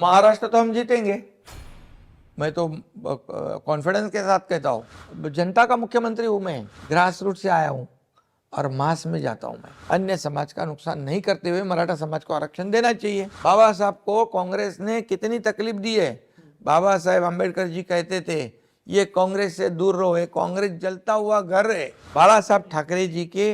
महाराष्ट्र तो हम जीतेंगे, मैं तो कॉन्फिडेंस के साथ कहता हूँ। जनता का मुख्यमंत्री हूँ मैं, ग्रास रूट से आया हूँ और मास में जाता हूँ मैं। अन्य समाज का नुकसान नहीं करते हुए मराठा समाज को आरक्षण देना चाहिए। बाबा साहब को कांग्रेस ने कितनी तकलीफ दी है। बाबा साहेब अम्बेडकर जी कहते थे ये कांग्रेस से दूर रहो, ये कांग्रेस जलता हुआ घर है। बाला साहब ठाकरे जी के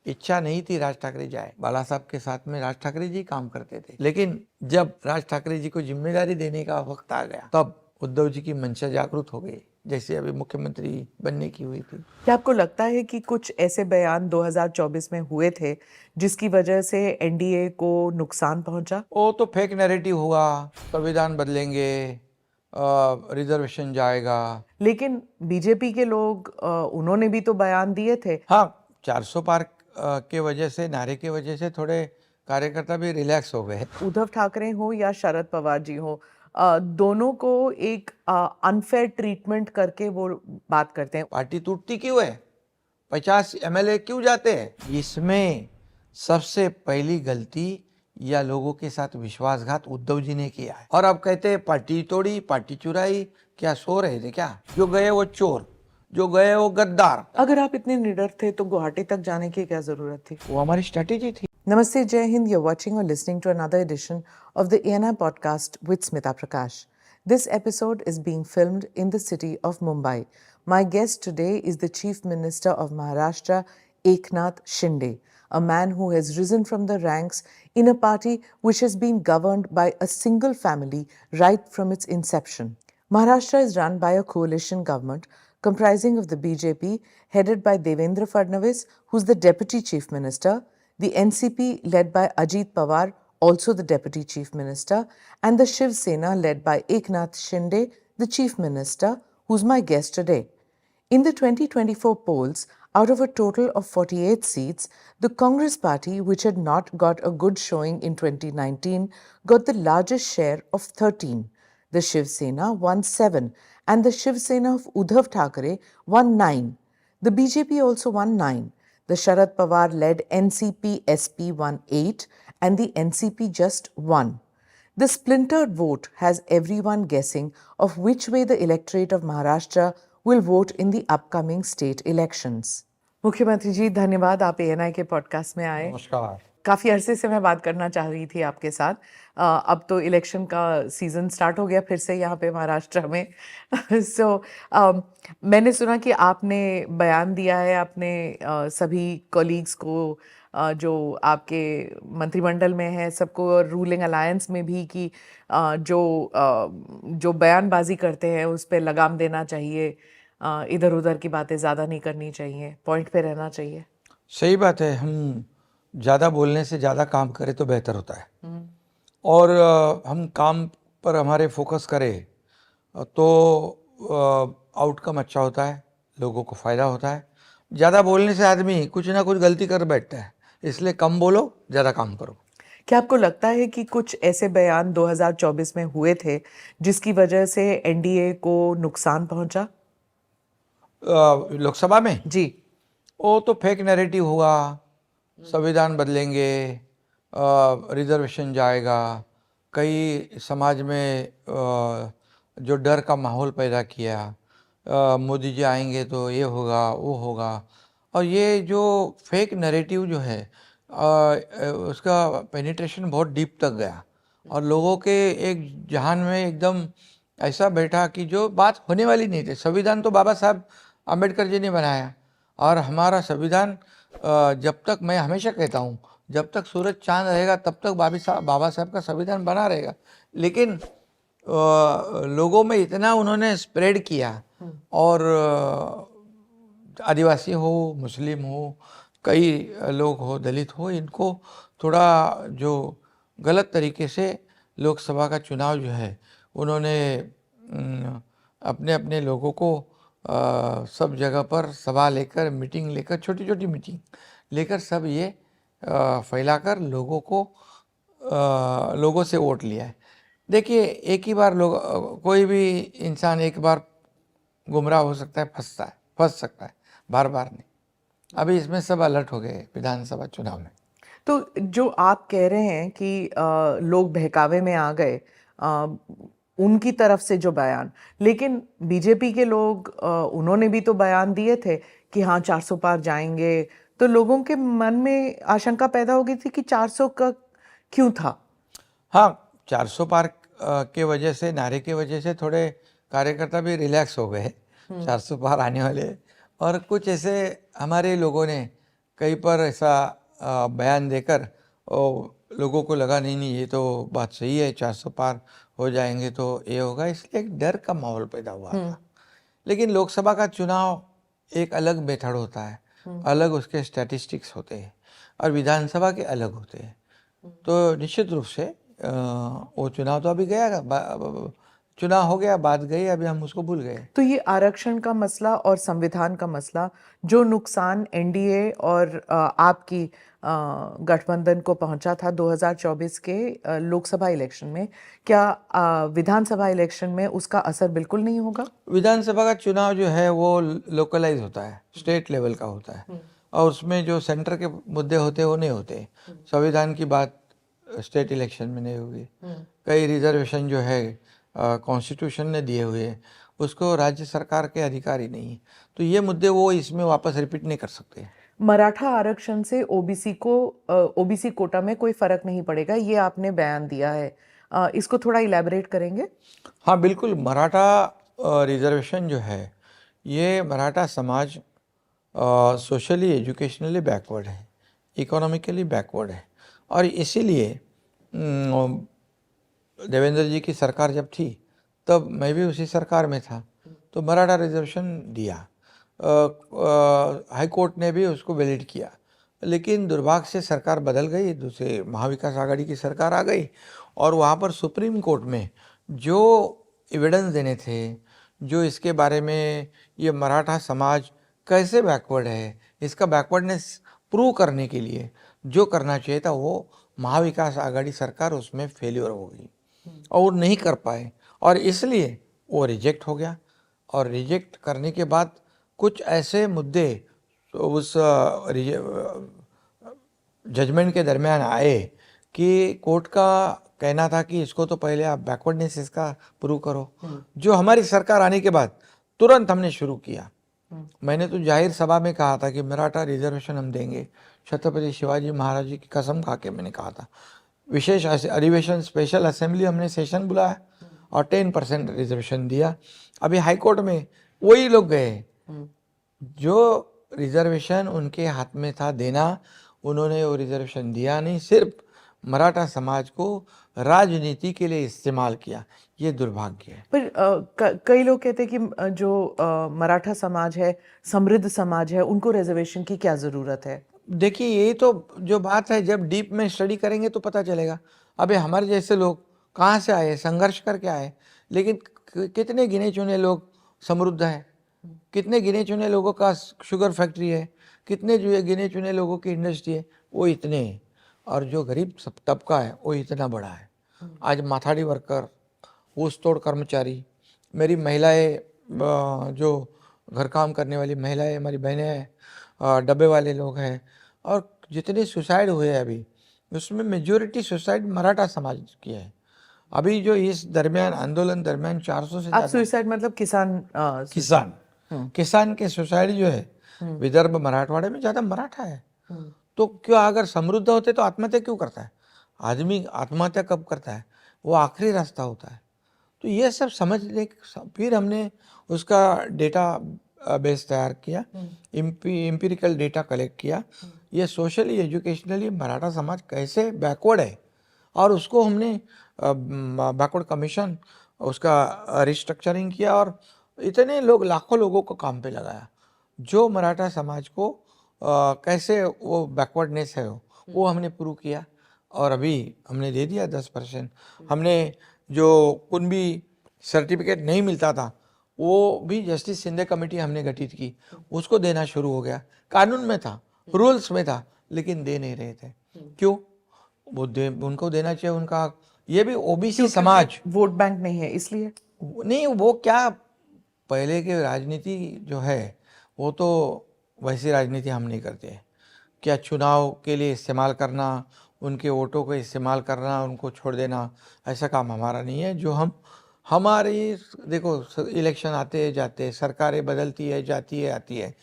इच्छा नहीं थी राज ठाकरे जाए, बाला साहब के साथ में राज ठाकरे जी काम करते थे, लेकिन जब राज ठाकरे जी को जिम्मेदारी देने का वक्त आ गया तब उद्धव जी की मंशा जागृत हो गई, जैसे अभी मुख्यमंत्री बनने की हुई थी। क्या आपको लगता है कि कुछ ऐसे बयान 2024 में हुए थे जिसकी वजह से एनडीए को नुकसान पहुंचा? वो तो फेक नैरेटिव हुआ, संविधान बदलेंगे, रिजर्वेशन जाएगा। लेकिन बीजेपी के लोग उन्होंने भी तो बयान दिए थे। हाँ, 400 पार के वजह से, नारे के वजह से थोड़े कार्यकर्ता भी रिलैक्स हो गए। उद्धव ठाकरे हो या शरद पवार जी हो, दोनों को एक अनफेयर ट्रीटमेंट करके वो बात करते हैं। पार्टी टूटती क्यों है? 50 एमएलए क्यों जाते हैं? इसमें सबसे पहली गलती या लोगों के साथ विश्वासघात उद्धव जी ने किया है। और अब कहते हैं पार्टी तोड़ी, पार्टी चुराई। क्या सो रहे थे क्या? जो गए वो चोर, जो गए वो गद्दार। अगर आप इतने निडर थे तो गुवाहाटी तक जाने की क्या जरूरत थी? वो हमारी स्ट्रेटेजी थी। Namaste, Jai Hind. You're watching or listening to another edition of the ANI podcast with Smita Prakash. This episode is being filmed in the city of Mumbai. My guest today is the Chief Minister of Maharashtra, Eknath Shinde, a man who has risen from the ranks in a party which has been governed by a single family right from its inception. Maharashtra is run by a coalition government comprising of the BJP, headed by Devendra Fadnavis, who's the Deputy Chief Minister, the NCP led by Ajit Pawar, also the Deputy Chief Minister, and the Shiv Sena led by Eknath Shinde, the Chief Minister, who's my guest today. In the 2024 polls, out of a total of 48 seats, the Congress party, which had not got a good showing in 2019, got the largest share of 13. The Shiv Sena won 7, and the Shiv Sena of Uddhav Thackeray won 9. The BJP also won 9. The Sharad Pawar-led NCP-SP won 8 and the NCP just 1. The splintered vote has everyone guessing of which way the electorate of Maharashtra will vote in the upcoming state elections. मुख्यमंत्री जी, धन्यवाद आप ANI के podcast में आए। नमस्कार। काफ़ी अरसे से मैं बात करना चाह रही थी आपके साथ। अब तो इलेक्शन का सीज़न स्टार्ट हो गया फिर से यहाँ पे महाराष्ट्र में। मैंने सुना कि आपने बयान दिया है अपने सभी कॉलीग्स को, जो आपके मंत्रिमंडल में है, सबको, और रूलिंग अलायंस में भी, कि जो बयानबाजी करते हैं उस पर लगाम देना चाहिए, इधर उधर की बातें ज़्यादा नहीं करनी चाहिए, पॉइंट पे रहना चाहिए। सही बात है, हम ज़्यादा बोलने से ज़्यादा काम करें तो बेहतर होता है। और हम काम पर हमारे फोकस करें तो आउटकम अच्छा होता है, लोगों को फ़ायदा होता है। ज़्यादा बोलने से आदमी कुछ ना कुछ गलती कर बैठता है, इसलिए कम बोलो, ज़्यादा काम करो। क्या आपको लगता है कि कुछ ऐसे बयान 2024 में हुए थे जिसकी वजह से एनडीए को नुकसान पहुंचा? लोकसभा में जी। वो तो फेक नैरेटिव हुआ, संविधान बदलेंगे, रिजर्वेशन जाएगा, कई समाज में जो डर का माहौल पैदा किया, मोदी जी आएंगे तो ये होगा वो होगा। और ये जो फेक नैरेटिव जो है उसका पेनिट्रेशन बहुत डीप तक गया और लोगों के एक जहान में एकदम ऐसा बैठा कि जो बात होने वाली नहीं थी। संविधान तो बाबा साहब अम्बेडकर जी ने बनाया और हमारा संविधान, जब तक, मैं हमेशा कहता हूँ, जब तक सूरज चांद रहेगा तब तक बाबा साहब का संविधान बना रहेगा। लेकिन लोगों में इतना उन्होंने स्प्रेड किया और आदिवासी हो, मुस्लिम हो, कई लोग हो, दलित हो, इनको थोड़ा जो गलत तरीके से लोकसभा का चुनाव जो है उन्होंने अपने अपने लोगों को सब जगह पर सभा लेकर, मीटिंग लेकर, छोटी छोटी मीटिंग लेकर सब ये फैलाकर लोगों से वोट लिया है। देखिए, एक ही बार कोई भी इंसान एक बार गुमराह हो सकता है, फंस सकता है, बार बार नहीं। अभी इसमें सब अलर्ट हो गए विधानसभा चुनाव में। तो जो आप कह रहे हैं कि लोग बहकावे में आ गए, उनकी तरफ से जो बयान, लेकिन बीजेपी के लोग उन्होंने भी तो बयान दिए थे कि हाँ 400 पार जाएंगे, तो लोगों के मन में आशंका पैदा हो गई थी कि 400 का क्यों था। हाँ, 400 पार के वजह से, नारे की वजह से थोड़े कार्यकर्ता भी रिलैक्स हो गए 400 पार आने वाले। और कुछ ऐसे हमारे लोगों ने कहीं पर ऐसा बयान देकर लोगों को लगा नहीं नहीं ये तो बात सही है, 400 पार हो जाएंगे तो ये होगा, इसलिए एक डर का माहौल पैदा हुआ था। लेकिन लोकसभा का चुनाव एक अलग मेथड होता है, अलग उसके स्टैटिस्टिक्स होते हैं, और विधानसभा के अलग होते हैं। तो निश्चित रूप से वो चुनाव तो अभी गया, चुनाव हो गया, बात गई, अभी हम उसको भूल गए। तो ये आरक्षण का मसला और संविधान का मसला, जो नुकसान एनडीए और आपकी गठबंधन को पहुंचा था 2024 के लोकसभा इलेक्शन में, क्या विधानसभा इलेक्शन में उसका असर बिल्कुल नहीं होगा? विधानसभा का चुनाव जो है वो लोकलाइज होता है, स्टेट लेवल का होता है, और उसमें जो सेंटर के मुद्दे होते हैं वो नहीं होते। संविधान की बात स्टेट इलेक्शन में नहीं होगी। कई रिजर्वेशन जो है कॉन्स्टिट्यूशन ने दिए हुए हैं, उसको राज्य सरकार के अधिकार ही नहीं है, तो ये मुद्दे वो इसमें वापस रिपीट नहीं कर सकते। मराठा आरक्षण से ओबीसी कोटा में कोई फर्क नहीं पड़ेगा, ये आपने बयान दिया है, इसको थोड़ा इलैबोरेट करेंगे? हाँ बिल्कुल, मराठा रिजर्वेशन जो है, ये मराठा समाज सोशली एजुकेशनली बैकवर्ड है, इकोनॉमिकली बैकवर्ड है, और इसीलिए देवेंद्र जी की सरकार जब थी तब मैं भी उसी सरकार में था, तो मराठा रिजर्वेशन दिया। हाई कोर्ट ने भी उसको वैलिड किया, लेकिन दुर्भाग्य से सरकार बदल गई, दूसरे महाविकास आघाड़ी की सरकार आ गई, और वहाँ पर सुप्रीम कोर्ट में जो एविडेंस देने थे, जो इसके बारे में ये मराठा समाज कैसे बैकवर्ड है, इसका बैकवर्डनेस प्रूव करने के लिए जो करना चाहिए था, वो महाविकास आघाड़ी सरकार उसमें फेल्योर हो गई और नहीं कर पाए, और इसलिए वो रिजेक्ट हो गया। और रिजेक्ट करने के बाद कुछ ऐसे मुद्दे उस जजमेंट के दरमियान आए कि कोर्ट का कहना था कि इसको तो पहले आप बैकवर्डनेस इसका प्रूव करो, जो हमारी सरकार आने के बाद तुरंत हमने शुरू किया। मैंने तो जाहिर सभा में कहा था कि मराठा रिजर्वेशन हम देंगे, छत्रपति शिवाजी महाराज जी की कसम खा के मैंने कहा था। विशेष अधिवेशन, स्पेशल असेंबली हमने सेशन बुलाया और 10% रिजर्वेशन दिया। अभी हाई कोर्ट में वही लोग गए जो रिजर्वेशन उनके हाथ में था देना, उन्होंने वो रिजर्वेशन दिया नहीं, सिर्फ मराठा समाज को राजनीति के लिए इस्तेमाल किया। ये दुर्भाग्य है। पर कई लोग कहते हैं कि जो मराठा समाज है, समृद्ध समाज है, उनको रिजर्वेशन की क्या जरूरत है? देखिए, ये तो जो बात है, जब डीप में स्टडी करेंगे तो पता चलेगा। अबे हमारे जैसे लोग कहाँ से आए, संघर्ष करके आए, लेकिन कितने गिने चुने लोग समृद्ध हैं, कितने गिने चुने लोगों का शुगर फैक्ट्री है, कितने जो गिने चुने लोगों की इंडस्ट्री है, वो इतने हैं। और जो गरीब सब तबका है वो इतना बड़ा है। आज माथाड़ी वर्कर, ऊस तोड़ कर्मचारी, मेरी महिलाएं, जो घर काम करने वाली महिलाएं, हमारी बहनें हैं, डब्बे वाले लोग हैं, और जितने सुसाइड हुए हैं अभी, उसमें मेजोरिटी सुसाइड मराठा समाज की है। अभी जो इस दरमियान आंदोलन दरमियान 400 से आप सुसाइड मतलब किसान के सुसाइड जो है, विदर्भ मराठवाड़े में ज़्यादा मराठा है। तो क्यों, अगर समृद्ध होते तो आत्महत्या क्यों करता है? आदमी आत्महत्या कब करता है? वो आखिरी रास्ता होता है। तो ये सब समझने, फिर हमने उसका डेटा बेस तैयार किया, एम्पिरिकल डेटा कलेक्ट किया, ये सोशली एजुकेशनली मराठा समाज कैसे बैकवर्ड है, और उसको हमने बैकवर्ड कमीशन उसका रिस्ट्रक्चरिंग किया, और इतने लोग, लाखों लोगों को काम पे लगाया, जो मराठा समाज को कैसे वो बैकवर्डनेस है वो हमने प्रूव किया, और अभी हमने दे दिया 10%। हमने जो कुनबी सर्टिफिकेट नहीं मिलता था, वो भी जस्टिस शिंदे कमेटी हमने गठित की, उसको देना शुरू हो गया। कानून में था, रूल्स में था, लेकिन दे नहीं रहे थे। क्यों? वो उनको देना चाहिए, उनका, ये भी ओबीसी समाज, वोट बैंक नहीं है इसलिए नहीं, वो क्या, पहले की राजनीति जो है वो तो वैसी राजनीति हम नहीं करते। क्या चुनाव के लिए इस्तेमाल करना, उनके वोटों को इस्तेमाल करना, उनको छोड़ देना, ऐसा काम हमारा नहीं है। जो हमारी देखो इलेक्शन आते हैं जाते हैं, सरकारें बदलती है जाती है आती है,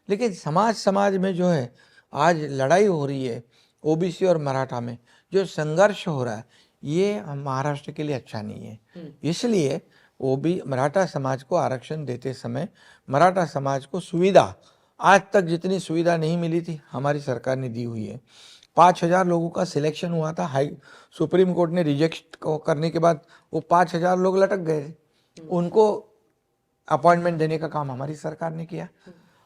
लेकिन समाज में जो है आज लड़ाई हो रही है ओबीसी और मराठा में, जो संघर्ष हो रहा है, ये महाराष्ट्र के लिए अच्छा नहीं है। इसलिए मराठा समाज को आरक्षण देते समय मराठा समाज को सुविधा, आज तक जितनी सुविधा नहीं मिली थी हमारी सरकार ने दी हुई है। 5,000 लोगों का सिलेक्शन हुआ था, सुप्रीम कोर्ट ने रिजेक्ट करने के बाद वो 5,000 लोग लटक गए थे, उनको अपॉइंटमेंट देने का काम हमारी सरकार ने किया।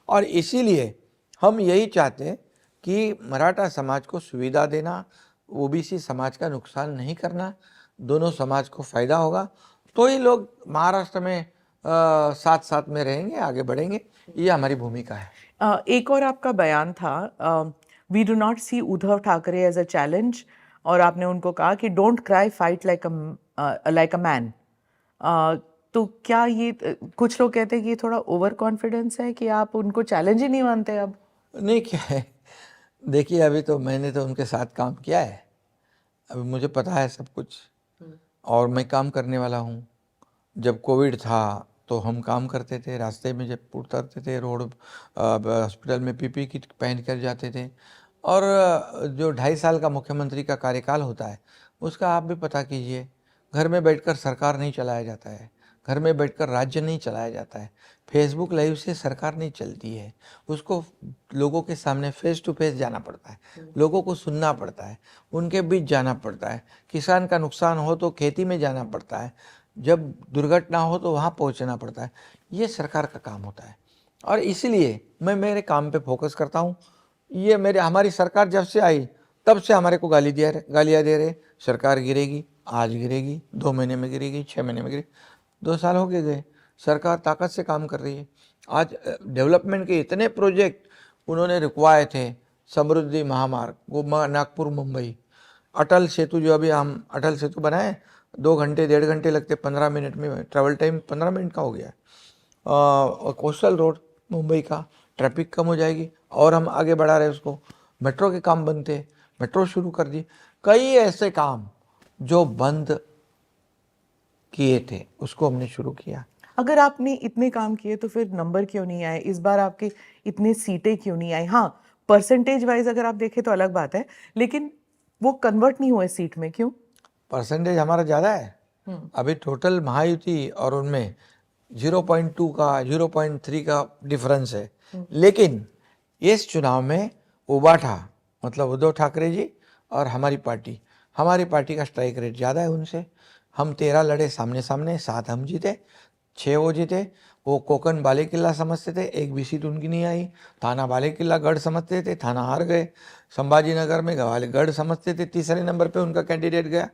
और इसीलिए हम यही चाहते हैं कि मराठा समाज को सुविधा देना, ओबीसी समाज का नुकसान नहीं करना, दोनों समाज को फायदा होगा, तो ही लोग महाराष्ट्र में साथ साथ में रहेंगे, आगे बढ़ेंगे। ये हमारी भूमिका है। एक और आपका बयान था, we do not see Uddhav Thackeray as a challenge, और आपने उनको कहा कि don't cry, fight like a man. तो क्या ये कुछ लोग कहते हैं कि ये थोड़ा ओवर कॉन्फिडेंस है कि आप उनको चैलेंज ही नहीं मानते अब? नहीं, क्या है, देखिए अभी तो मैंने तो उनके साथ काम किया है, अभी मुझे पता है सब कुछ, और मैं काम करने वाला हूँ। जब कोविड था तो हम काम करते थे, रास्ते में जब उतरते थे रोड हॉस्पिटल में पीपी किट पहन कर जाते थे। और जो 2.5 साल का मुख्यमंत्री का कार्यकाल होता है उसका आप भी पता कीजिए, घर में बैठकर सरकार नहीं चलाया जाता है, घर में बैठकर राज्य नहीं चलाया जाता है, फेसबुक लाइव से सरकार नहीं चलती है, उसको लोगों के सामने फेस टू फेस जाना पड़ता है, लोगों को सुनना पड़ता है, उनके बीच जाना पड़ता है, किसान का नुकसान हो तो खेती में जाना पड़ता है, जब दुर्घटना हो तो वहाँ पहुँचना पड़ता है। ये सरकार का काम होता है और इसलिए मैं मेरे काम पे फोकस करता हूँ। ये हमारी सरकार जब से आई तब से हमारे को गालियाँ दे रहे, सरकार गिरेगी, आज गिरेगी, 2 महीने में गिरेगी, 6 महीने में गिरेगी। 2 साल हो गए, सरकार ताकत से काम कर रही है। आज डेवलपमेंट के इतने प्रोजेक्ट उन्होंने रुकवाए थे, समृद्धि महामार्ग, वो नागपुर मुंबई, अटल सेतु, जो अभी हम अटल सेतु बनाए, 2 घंटे 1.5 घंटे लगते, 15 मिनट में ट्रैवल टाइम 15 मिनट का हो गया। कोस्टल रोड मुंबई का ट्रैफिक कम हो जाएगी और हम आगे बढ़ा रहे उसको। मेट्रो के काम बनते, मेट्रो शुरू कर दी। कई ऐसे काम जो बंद किए थे उसको हमने शुरू किया। अगर आपने इतने काम किए तो फिर नंबर क्यों नहीं आए इस बार, आपके इतने सीटें क्यों नहीं आई? हाँ, परसेंटेज वाइज अगर आप देखें तो अलग बात है, लेकिन वो कन्वर्ट नहीं हुए सीट में, क्यों? परसेंटेज हमारा ज़्यादा है। अभी टोटल महायुति और उनमें 0.2 का 0.3 का डिफरेंस है, लेकिन इस चुनाव में उबाठा मतलब उद्धव ठाकरे जी और हमारी पार्टी का स्ट्राइक रेट ज़्यादा है उनसे। हम 13 लड़े सामने सामने, 7 हम जीते, 6 वो जीते। वो कोकन बाले किला समझते थे, एक भी सीट उनकी नहीं आई। थाना बाले किला गढ़ समझते थे, थाना हार गए। संभाजी नगर में गढ़ समझते थे, तीसरे नंबर पे उनका कैंडिडेट गया।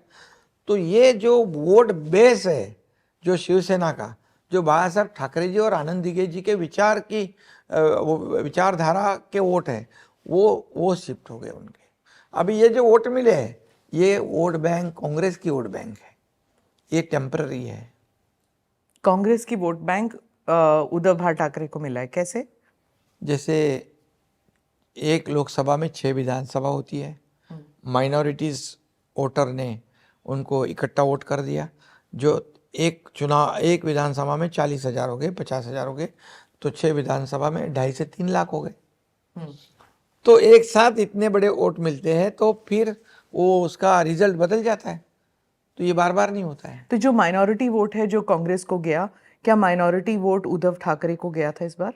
तो ये जो वोट बेस है जो शिवसेना का, जो बाला साहब ठाकरे जी और आनंद दिघे जी के विचारधारा के वोट है, वो शिफ्ट हो गए उनके। अभी ये जो वोट मिले हैं, ये वोट बैंक कांग्रेस की वोट बैंक है, ये टेम्पररी है। कांग्रेस की वोट बैंक उद्धव भाई ठाकरे को मिला है, कैसे? जैसे एक लोकसभा में 6 विधानसभा होती है, माइनॉरिटीज वोटर ने उनको इकट्ठा वोट कर दिया। जो एक विधानसभा में 40,000 हो गए, 50,000 हो गए, तो 6 विधानसभा में 2.5 से 3 लाख हो गए। तो एक साथ इतने बड़े वोट मिलते हैं तो फिर वो उसका रिजल्ट बदल जाता है, तो ये बार बार नहीं होता है। तो जो माइनॉरिटी वोट है जो कांग्रेस को गया, क्या माइनॉरिटी वोट उद्धव ठाकरे को गया था इस बार?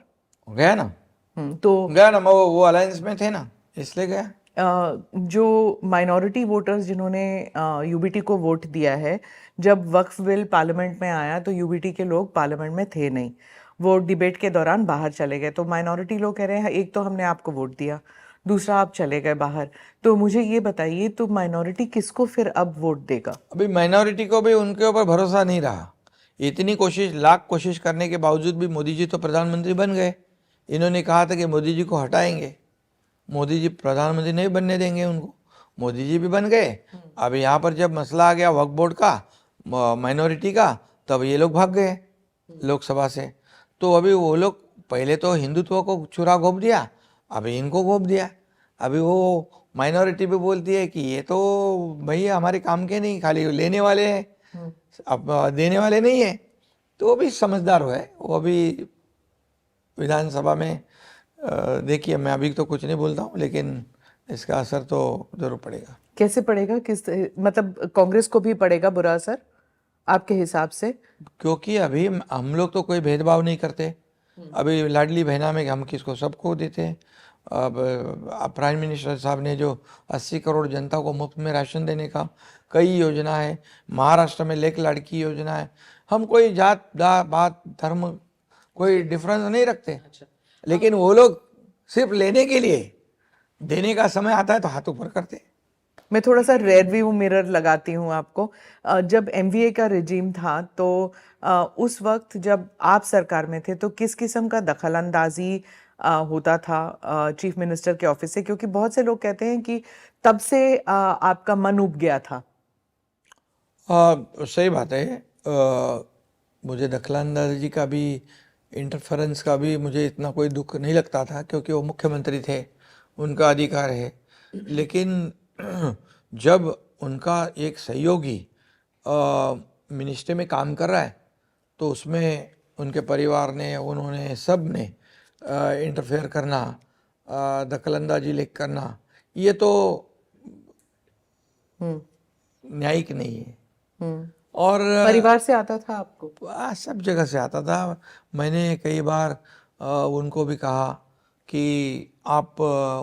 गया ना, तो गया ना, वो अलायंस में थे ना, इसलिए गया। जो माइनॉरिटी वोटर्स जिन्होंने यूबीटी को वोट दिया है, जब वक्फ बिल पार्लियामेंट में आया तो यूबीटी के लोग पार्लियामेंट में थे नहीं, वो डिबेट के दौरान बाहर चले गए। तो माइनॉरिटी लोग कह रहे हैं एक तो हमने आपको वोट दिया, दूसरा आप चले गए बाहर। तो मुझे ये बताइए, तो माइनॉरिटी किसको फिर अब वोट देगा? अभी माइनॉरिटी को भी उनके ऊपर भरोसा नहीं रहा। इतनी लाख कोशिश करने के बावजूद भी मोदी जी तो प्रधानमंत्री बन गए। इन्होंने कहा था कि मोदी जी को हटाएंगे, मोदी जी प्रधानमंत्री नहीं बनने देंगे उनको, मोदी जी भी बन गए। अब यहाँ पर जब मसला आ गया वक्फ बोर्ड का, माइनॉरिटी का, तब ये लोग भाग गए लोकसभा से। तो अभी वो लोग पहले तो हिंदुत्व को छुरा घोंप दिया, अभी इनको घोंप दिया। अभी वो माइनॉरिटी भी बोलती है कि ये तो भैया हमारे काम के नहीं, खाली लेने वाले हैं, अब देने वाले नहीं है। तो वो भी समझदार है, वो अभी विधानसभा में देखिए, मैं अभी तो कुछ नहीं बोलता हूँ, लेकिन इसका असर तो जरूर पड़ेगा। कैसे पड़ेगा? मतलब कांग्रेस को भी पड़ेगा बुरा असर आपके हिसाब से? क्योंकि अभी हम लोग तो कोई भेदभाव नहीं करते। अभी लाडली बहना में हम किसको सबको देते हैं। अब प्राइम मिनिस्टर साहब ने जो 80 करोड़ जनता को मुफ्त में राशन देने का कई योजना है, महाराष्ट्र में लेक लड़की योजना है। हम कोई जात बात धर्म कोई डिफरेंस नहीं रखते। लेकिन वो लोग सिर्फ लेने के लिए, देने का समय आता है तो हाथ ऊपर करते। मैं थोड़ा सा रेयर व्यू मिरर लगाती हूँ आपको। जब एमवीए का रिजीम था तो उस वक्त जब आप सरकार में थे तो किस किस्म का दखलंदाजी होता था चीफ मिनिस्टर के ऑफिस से? क्योंकि बहुत से लोग कहते हैं कि तब से आपका मन उब गया था। सही बात है। मुझे दखलंदाजी का भी, इंटरफेरेंस का भी मुझे इतना कोई दुख नहीं लगता था, क्योंकि वो मुख्यमंत्री थे, उनका अधिकार है। लेकिन जब उनका एक सहयोगी मिनिस्ट्री में काम कर रहा है तो उसमें उनके परिवार ने, उन्होंने सब ने इंटरफेयर करना, दखलंदाजी लेक करना, ये तो न्यायिक नहीं है। और परिवार से आता था आपको? सब जगह से आता था। मैंने कई बार उनको भी कहा कि आप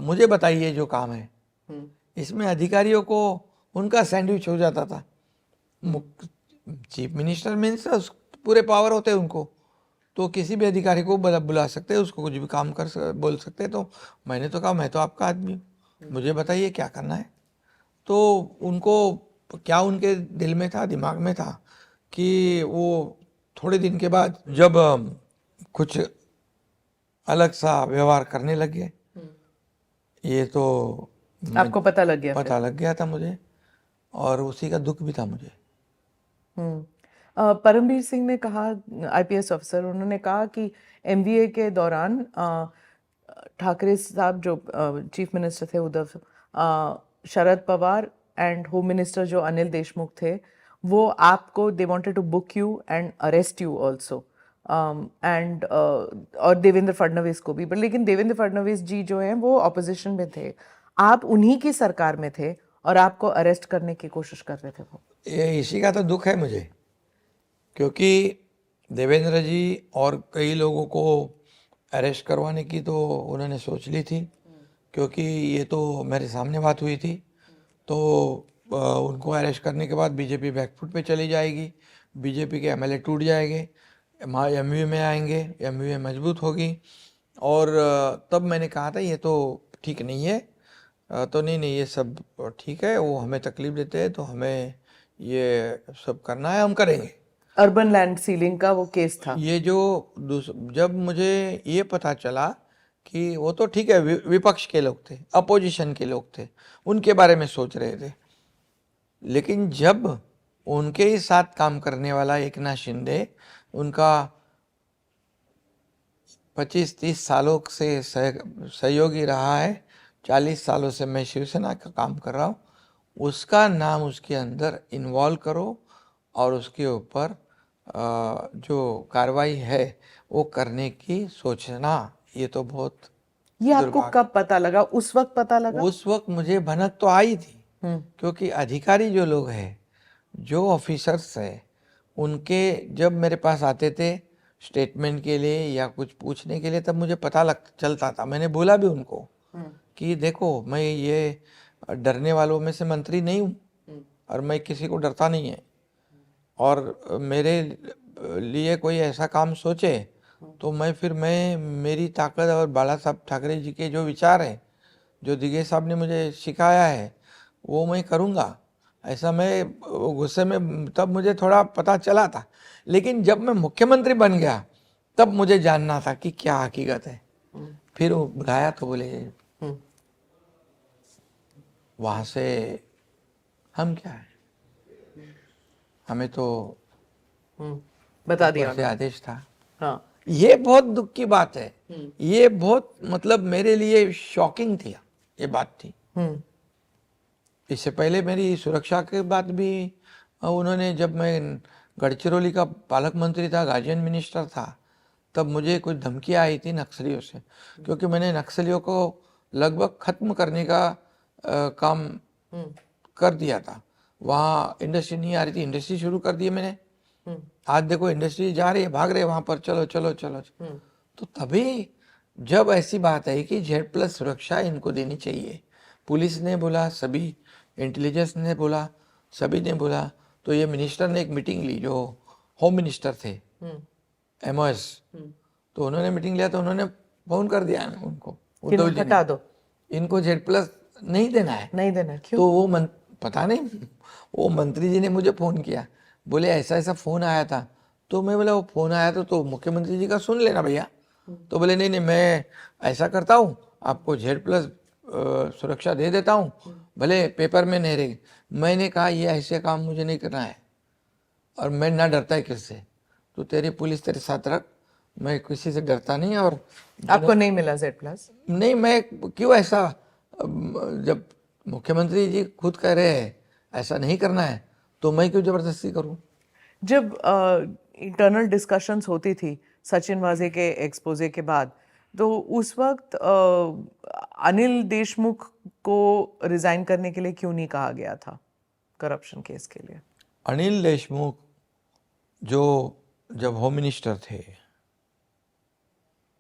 मुझे बताइए जो काम है। इसमें अधिकारियों को उनका सैंडविच हो जाता था। चीफ मिनिस्टर मीन्स पूरे पावर होते हैं उनको, तो किसी भी अधिकारी को बुला सकते हैं, उसको कुछ भी काम बोल सकते हैं। तो मैंने तो कहा मैं तो आपका आदमी हूँ, मुझे बताइए क्या करना है। तो उनको क्या उनके दिल में था, दिमाग में था कि वो थोड़े दिन के बाद जब कुछ अलग सा व्यवहार करने लग गए, ये तो आपको पता लग गया? पता लग गया था मुझे, और उसी का दुख भी था मुझे। परमवीर सिंह ने कहा, आईपीएस ऑफिसर, उन्होंने कहा कि एमवीए के दौरान ठाकरे साहब जो चीफ मिनिस्टर थे Uddhav, Sharad Pawar and home minister जो अनिल देशमुख थे, वो आपको they wanted to book you and arrest you also, and और देवेंद्र फडणवीस को भी। बट लेकिन देवेंद्र फडणवीस जी जो हैं वो ऑपोजिशन में थे, आप उन्हीं की सरकार में थे और आपको अरेस्ट करने की कोशिश कर रहे थे वो। ये इसी का तो दुख है मुझे, क्योंकि देवेंद्र जी और कई लोगों को अरेस्ट करवाने की तो उन्होंने सोच ली थी, क्योंकि ये तो मेरे सामने बात हुई थी। तो उनको अरेस्ट करने के बाद बीजेपी बैकफुट पे चली जाएगी, बीजेपी के एमएलए टूट जाएंगे, एमयू में आएंगे, एमयू मजबूत होगी। और तब मैंने कहा था ये तो ठीक नहीं है। तो नहीं ये सब ठीक है, वो हमें तकलीफ देते हैं तो हमें ये सब करना है, हम करेंगे। अर्बन लैंड सीलिंग का वो केस था। ये जो जब मुझे ये पता चला कि वो तो ठीक है, विपक्ष के लोग थे, अपोजिशन के लोग थे, उनके बारे में सोच रहे थे, लेकिन जब उनके ही साथ काम करने वाला एकनाथ शिंदे, उनका 25-30 सालों से सहयोगी रहा है, 40 सालों से मैं शिवसेना का काम कर रहा हूँ, उसका नाम उसके अंदर इन्वॉल्व करो और उसके ऊपर जो कार्रवाई है वो करने की सोचना, ये तो बहुत। ये आपको कब पता लगा? उस वक्त पता लगा? उस वक्त मुझे भनक तो आई थी, क्योंकि अधिकारी जो लोग हैं, जो ऑफिसर्स हैं, उनके जब मेरे पास आते थे स्टेटमेंट के लिए या कुछ पूछने के लिए, तब मुझे पता चलता था। मैंने बोला भी उनको कि देखो, मैं ये डरने वालों में से मंत्री नहीं हूँ और मैं किसी को डरता नहीं है, और मेरे लिए कोई ऐसा काम सोचे तो मैं मेरी ताकत और बाला साहब ठाकरे जी के जो विचार हैं, जो दिगे साहब ने मुझे सिखाया है, वो मैं करूँगा। ऐसा मैं गुस्से में तब मुझे थोड़ा पता चला था, लेकिन जब मैं मुख्यमंत्री बन गया तब मुझे जानना था कि क्या हकीकत है। फिर वो बुलाया तो बोले वहाँ से हम क्या है, हमें तो बता दिया से आदेश था। हाँ। ये बहुत दुख की बात है, ये बहुत मतलब मेरे लिए शॉकिंग थी ये बात थी। इससे पहले मेरी सुरक्षा के बाद भी उन्होंने, जब मैं गढ़चिरौली का पालक मंत्री था, गार्जियन मिनिस्टर था, तब मुझे कुछ धमकियाँ आई थी नक्सलियों से, क्योंकि मैंने नक्सलियों को लगभग खत्म करने का काम कर दिया था। वहाँ इंडस्ट्री नहीं आ रही थी, इंडस्ट्री शुरू कर दी मैंने। आज देखो इंडस्ट्री जा रही है, भाग रहे हैं वहाँ पर, चलो चलो चलो। तो तभी जब ऐसी बात आई कि Z+ सुरक्षा इनको देनी चाहिए, पुलिस ने बोला, सभी इंटेलिजेंस ने बोला, सभी ने बोला, तो ये मिनिस्टर ने एक मीटिंग ली, जो होम मिनिस्टर थे MOS, तो उन्होंने मीटिंग लिया, तो उन्होंने फोन कर दिया उनको, उद्धव जी हटा ने, दो, इनको Z+ नहीं देना है। नहीं देना। क्यों? तो वो पता नहीं, वो मंत्री जी ने मुझे फ़ोन किया, बोले ऐसा ऐसा फ़ोन आया था। तो मैं बोला वो फ़ोन आया तो मुख्यमंत्री जी का सुन लेना भैया। तो बोले नहीं नहीं, मैं ऐसा करता हूँ, आपको Z+ सुरक्षा दे देता हूँ, भले पेपर में नहीं रहेगी। मैंने कहा ये ऐसे काम मुझे नहीं करना है, और मैं ना डरता है किससे, तो तेरी पुलिस तेरे साथ रख, मैं किसी से डरता नहीं। और आपको नहीं मिला Z+? नहीं, मैं क्यों ऐसा, जब मुख्यमंत्री जी खुद कह रहे हैं ऐसा नहीं करना है, तो मैं क्यों जबरदस्ती करूं? जब इंटरनल डिस्कशंस होती थी सचिन वाजे के एक्सपोजे के बाद, तो उस वक्त अनिल देशमुख को रिजाइन करने के लिए क्यों नहीं कहा गया था करप्शन केस के लिए? अनिल देशमुख जो जब होम मिनिस्टर थे,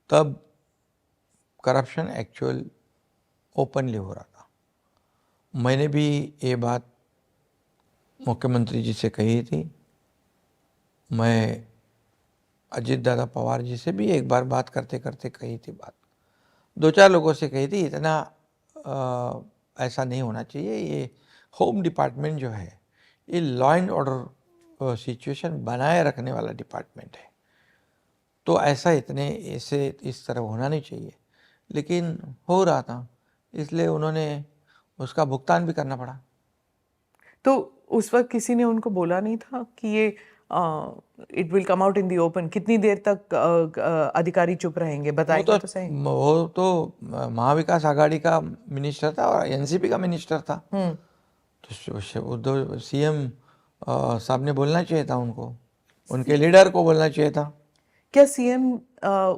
तब करप्शन एक्चुअल ओपनली हो रहा था। मैंने भी ये बात मुख्यमंत्री जी से कही थी, मैं अजित दादा पवार जी से भी एक बार बात करते करते कही थी बात, 2-4 लोगों से कही थी, इतना ऐसा नहीं होना चाहिए। ये होम डिपार्टमेंट जो है, ये लॉ एंड ऑर्डर सिचुएशन बनाए रखने वाला डिपार्टमेंट है, तो ऐसा ऐसे इस तरह होना नहीं चाहिए, लेकिन हो रहा था, इसलिए उन्होंने उसका भुगतान भी करना पड़ा। तो उस वक्त किसी ने उनको बोला नहीं था कि ये it will come out in the open? कितनी देर तक अधिकारी चुप रहेंगे? बताएंगे तो सही। वो तो महाविकास आघाड़ी का मिनिस्टर था और NCP का मिनिस्टर था, तो उद्धव CM साहब ने बोलना चाहिए था उनको, उनके लीडर को बोलना चाहिए था। क्या सीएम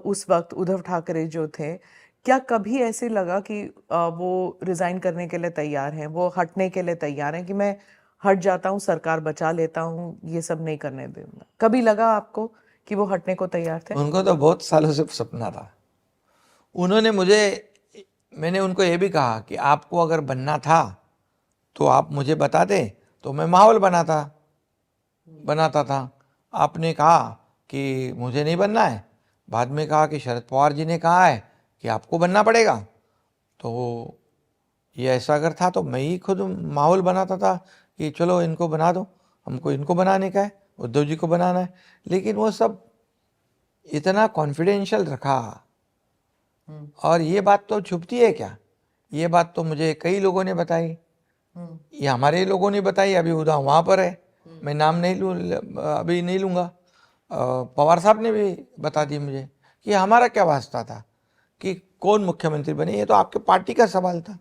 उस वक्त उद्धव ठाकरे जो थे, क्या कभी ऐसे लगा कि वो रिजाइन करने के लिए तैयार हैं, वो हटने के लिए तैयार हैं कि मैं हट जाता हूँ, सरकार बचा लेता हूँ, ये सब नहीं करने दूंगा? कभी लगा आपको कि वो हटने को तैयार थे? उनको तो बहुत सालों से सपना था। मैंने उनको ये भी कहा कि आपको अगर बनना था तो आप मुझे बता दे, तो मैं माहौल बनाता था। आपने कहा कि मुझे नहीं बनना है, बाद में कहा कि शरद पवार जी ने कहा है कि आपको बनना पड़ेगा, तो ये ऐसा अगर था तो मैं ही खुद माहौल बनाता था कि चलो इनको बना दो, हमको इनको बनाने का है, उद्धव जी को बनाना है। लेकिन वो सब इतना कॉन्फिडेंशियल रखा, और ये बात तो छुपती है क्या? ये बात तो मुझे कई लोगों ने बताई, ये हमारे लोगों ने बताई, अभी उदा वहाँ पर है, मैं नाम नहीं लूँ, अभी नहीं लूँगा। पवार साहब ने भी बता दी मुझे कि हमारा क्या वास्ता था कि कौन मुख्यमंत्री बने, ये तो आपके पार्टी का सवाल था,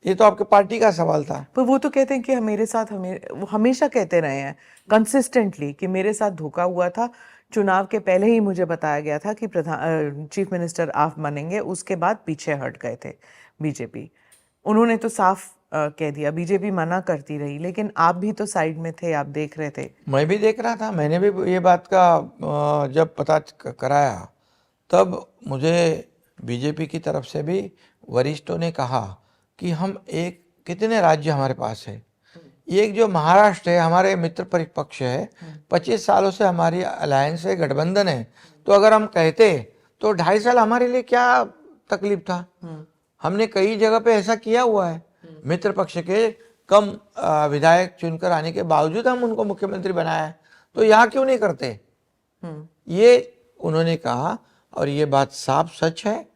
ये तो आपके पार्टी का सवाल था। पर वो तो कहते हैं कि मेरे साथ वो हमेशा कहते रहे हैं कंसिस्टेंटली कि मेरे साथ धोखा हुआ था, चुनाव के पहले ही मुझे बताया गया था कि चीफ मिनिस्टर आप बनेंगे, उसके बाद पीछे हट गए थे बीजेपी। उन्होंने तो साफ कह दिया, बीजेपी मना करती रही, लेकिन आप भी तो साइड में थे, आप देख रहे थे। मैं भी देख रहा था, मैंने भी ये बात का जब पता कराया, तब मुझे बीजेपी की तरफ से भी वरिष्ठों ने कहा कि हम कितने राज्य हमारे पास है, एक जो महाराष्ट्र है हमारे मित्र पक्ष है, 25 सालों से हमारी अलायंस है, गठबंधन है, तो अगर हम कहते तो 2.5 साल हमारे लिए क्या तकलीफ था। हमने कई जगह पे ऐसा किया हुआ है, मित्र पक्ष के कम विधायक चुनकर आने के बावजूद हम उनको मुख्यमंत्री बनाया है, तो यहाँ क्यों नहीं करते, ये उन्होंने कहा। और ये बात साफ सच है,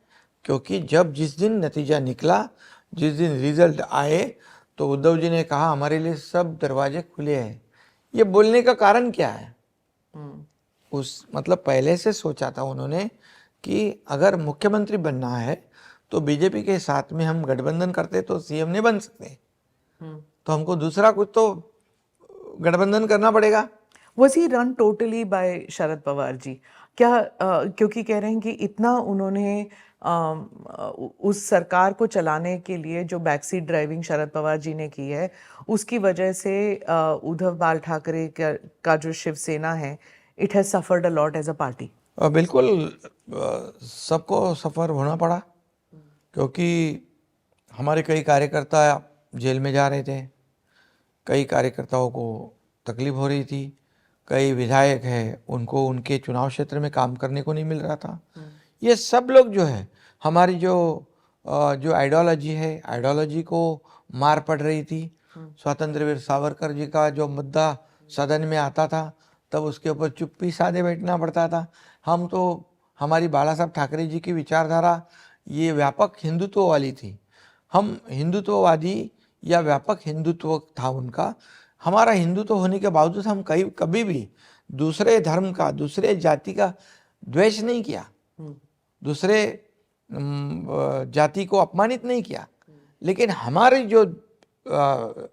क्योंकि जिस दिन नतीजा निकला, जिस दिन रिजल्ट आए, तो उद्धव जी ने कहा हमारे लिए सब दरवाजे खुले हैं। ये बोलने का कारण क्या है? मतलब पहले से सोचा था उन्होंने कि अगर मुख्यमंत्री बनना है तो बीजेपी के साथ में हम गठबंधन करते तो सीएम नहीं बन सकते, हम्म। तो हमको दूसरा कुछ तो गठबंधन करना पड़ेगा। Was he run totally by Sharad Pawar ji? क्या क्योंकि कह रहे हैं कि इतना उन्होंने उस सरकार को चलाने के लिए जो बैकसीट ड्राइविंग शरद पवार जी ने की है, उसकी वजह से उद्धव बाल ठाकरे का जो शिवसेना है, it has suffered a lot as a party. बिल्कुल सबको सफ़र होना पड़ा, क्योंकि हमारे कई कार्यकर्ता जेल में जा रहे थे, कई कार्यकर्ताओं को तकलीफ हो रही थी, कई विधायक हैं उनको उनके चुनाव क्षेत्र में काम करने को नहीं मिल रहा था। ये सब लोग जो है हमारी जो आइडियोलॉजी है, आइडियोलॉजी को मार पड़ रही थी। स्वतंत्र वीर सावरकर जी का जो मुद्दा सदन में आता था तब उसके ऊपर चुप्पी साधे बैठना पड़ता था। हम तो हमारी बाला साहब ठाकरे जी की विचारधारा ये व्यापक हिंदुत्व वाली थी। हम हिंदुत्ववादी या व्यापक हिंदुत्व था उनका। हमारा हिंदुत्व होने के बावजूद हम कभी भी दूसरे धर्म का, दूसरे जाति का द्वेष नहीं किया, दूसरे जाति को अपमानित नहीं किया। लेकिन हमारी जो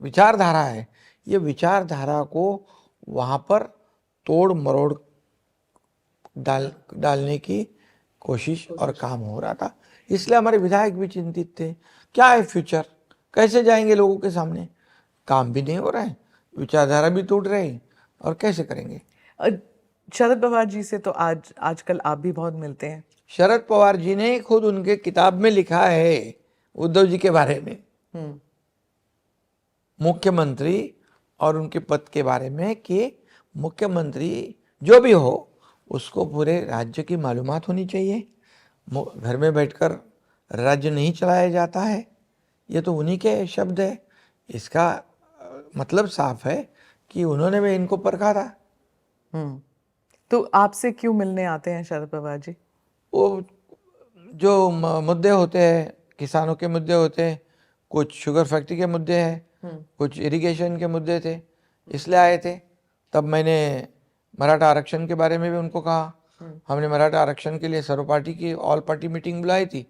विचारधारा है, ये विचारधारा को वहाँ पर तोड़ मरोड़ डालने की कोशिश और काम हो रहा था। इसलिए हमारे विधायक भी चिंतित थे, क्या है फ्यूचर, कैसे जाएंगे लोगों के सामने, काम भी नहीं हो रहा है, विचारधारा भी टूट रही, और कैसे करेंगे। शरद पवार जी से तो आजकल आप भी बहुत मिलते हैं। शरद पवार जी ने खुद उनके किताब में लिखा है उद्धव जी के बारे में, मुख्यमंत्री और उनके पद के बारे में, कि मुख्यमंत्री जो भी हो उसको पूरे राज्य की मालूमात होनी चाहिए। घर में बैठकर राज्य नहीं चलाया जाता है, ये तो उन्हीं के शब्द है। इसका मतलब साफ है कि उन्होंने भी इनको परखा था। तो आपसे क्यों मिलने आते हैं शरद पवार जी? वो जो मुद्दे होते हैं, किसानों के मुद्दे होते हैं, कुछ शुगर फैक्ट्री के मुद्दे हैं, कुछ इरिगेशन के मुद्दे थे, इसलिए आए थे। तब मैंने मराठा आरक्षण के बारे में भी उनको कहा। हमने मराठा आरक्षण के लिए सर्व पार्टी की ऑल पार्टी मीटिंग बुलाई थी,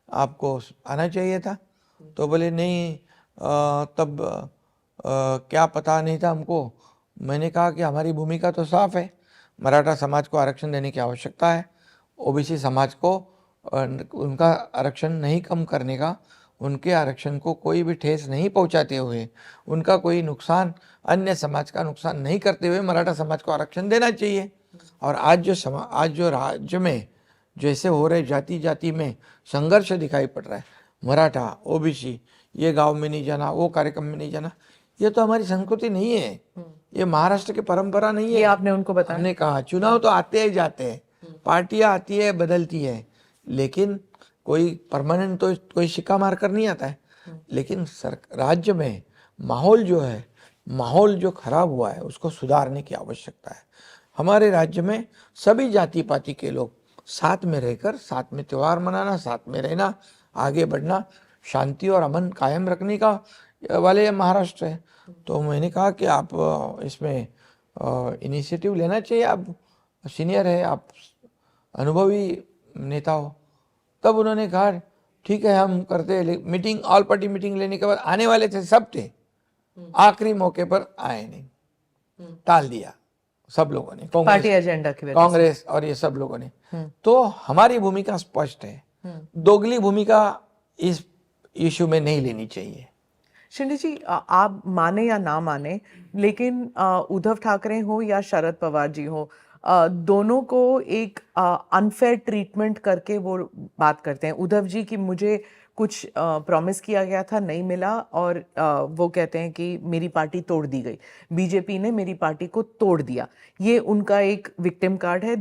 आपको आना चाहिए था। तो बोले नहीं, तब क्या पता नहीं था हमको। मैंने कहा कि हमारी भूमिका तो साफ है, मराठा समाज को आरक्षण देने की आवश्यकता है, ओबीसी समाज को उनका आरक्षण नहीं कम करने का, उनके आरक्षण को कोई भी ठेस नहीं पहुंचाते हुए, उनका कोई नुकसान, अन्य समाज का नुकसान नहीं करते हुए मराठा समाज को आरक्षण देना चाहिए। और आज जो राज्य में जैसे हो रहे जाति जाति में संघर्ष दिखाई पड़ रहा है, मराठा ओबीसी, ये गांव में नहीं जाना, वो कार्यक्रम में नहीं जाना, ये तो हमारी संस्कृति नहीं है, ये महाराष्ट्र की परंपरा नहीं है। ये आपने उनको बताया? हमने कहा चुनाव तो आते ही जाते हैं, पार्टियां आती है बदलती है, लेकिन कोई परमानेंट तो कोई सिक्का मार कर नहीं आता है। लेकिन राज्य में माहौल जो है, माहौल जो खराब हुआ है उसको सुधारने की आवश्यकता है। हमारे राज्य में सभी जाति पाति के लोग साथ में रहकर, साथ में त्यौहार मनाना, साथ में रहना, आगे बढ़ना, शांति और अमन कायम रखने का वाले महाराष्ट्र है। तो मैंने कहा कि आप इसमें इनिशिएटिव लेना चाहिए, आप सीनियर है, आप अनुभवी नेता हो। तब उन्होंने कहा ठीक है हम करते हैं। मीटिंग, ऑल पार्टी मीटिंग लेने के बाद आने वाले थे, सब थे, आखिरी मौके पर आए नहीं, टाल दिया सब लोगों ने, पार्टी एजेंडा की वजह से। कांग्रेस और ये सब लोगों ने। तो हमारी भूमिका स्पष्ट है, दोगली भूमिका इस इशू में नहीं लेनी चाहिए। शिंदे जी, आप माने या ना माने, लेकिन उद्धव ठाकरे हो या शरद पवार जी हो, दोनों को एक अनफेयर ट्रीटमेंट करके वो बात करते हैं। उद्धव जी की मुझे कुछ प्रॉमिस किया गया था, नहीं मिला, और वो कहते हैं कि मेरी पार्टी तोड़ दी गई, बीजेपी ने मेरी पार्टी को तोड़ दिया। ये उनका एक विक्टिम कार्ड है,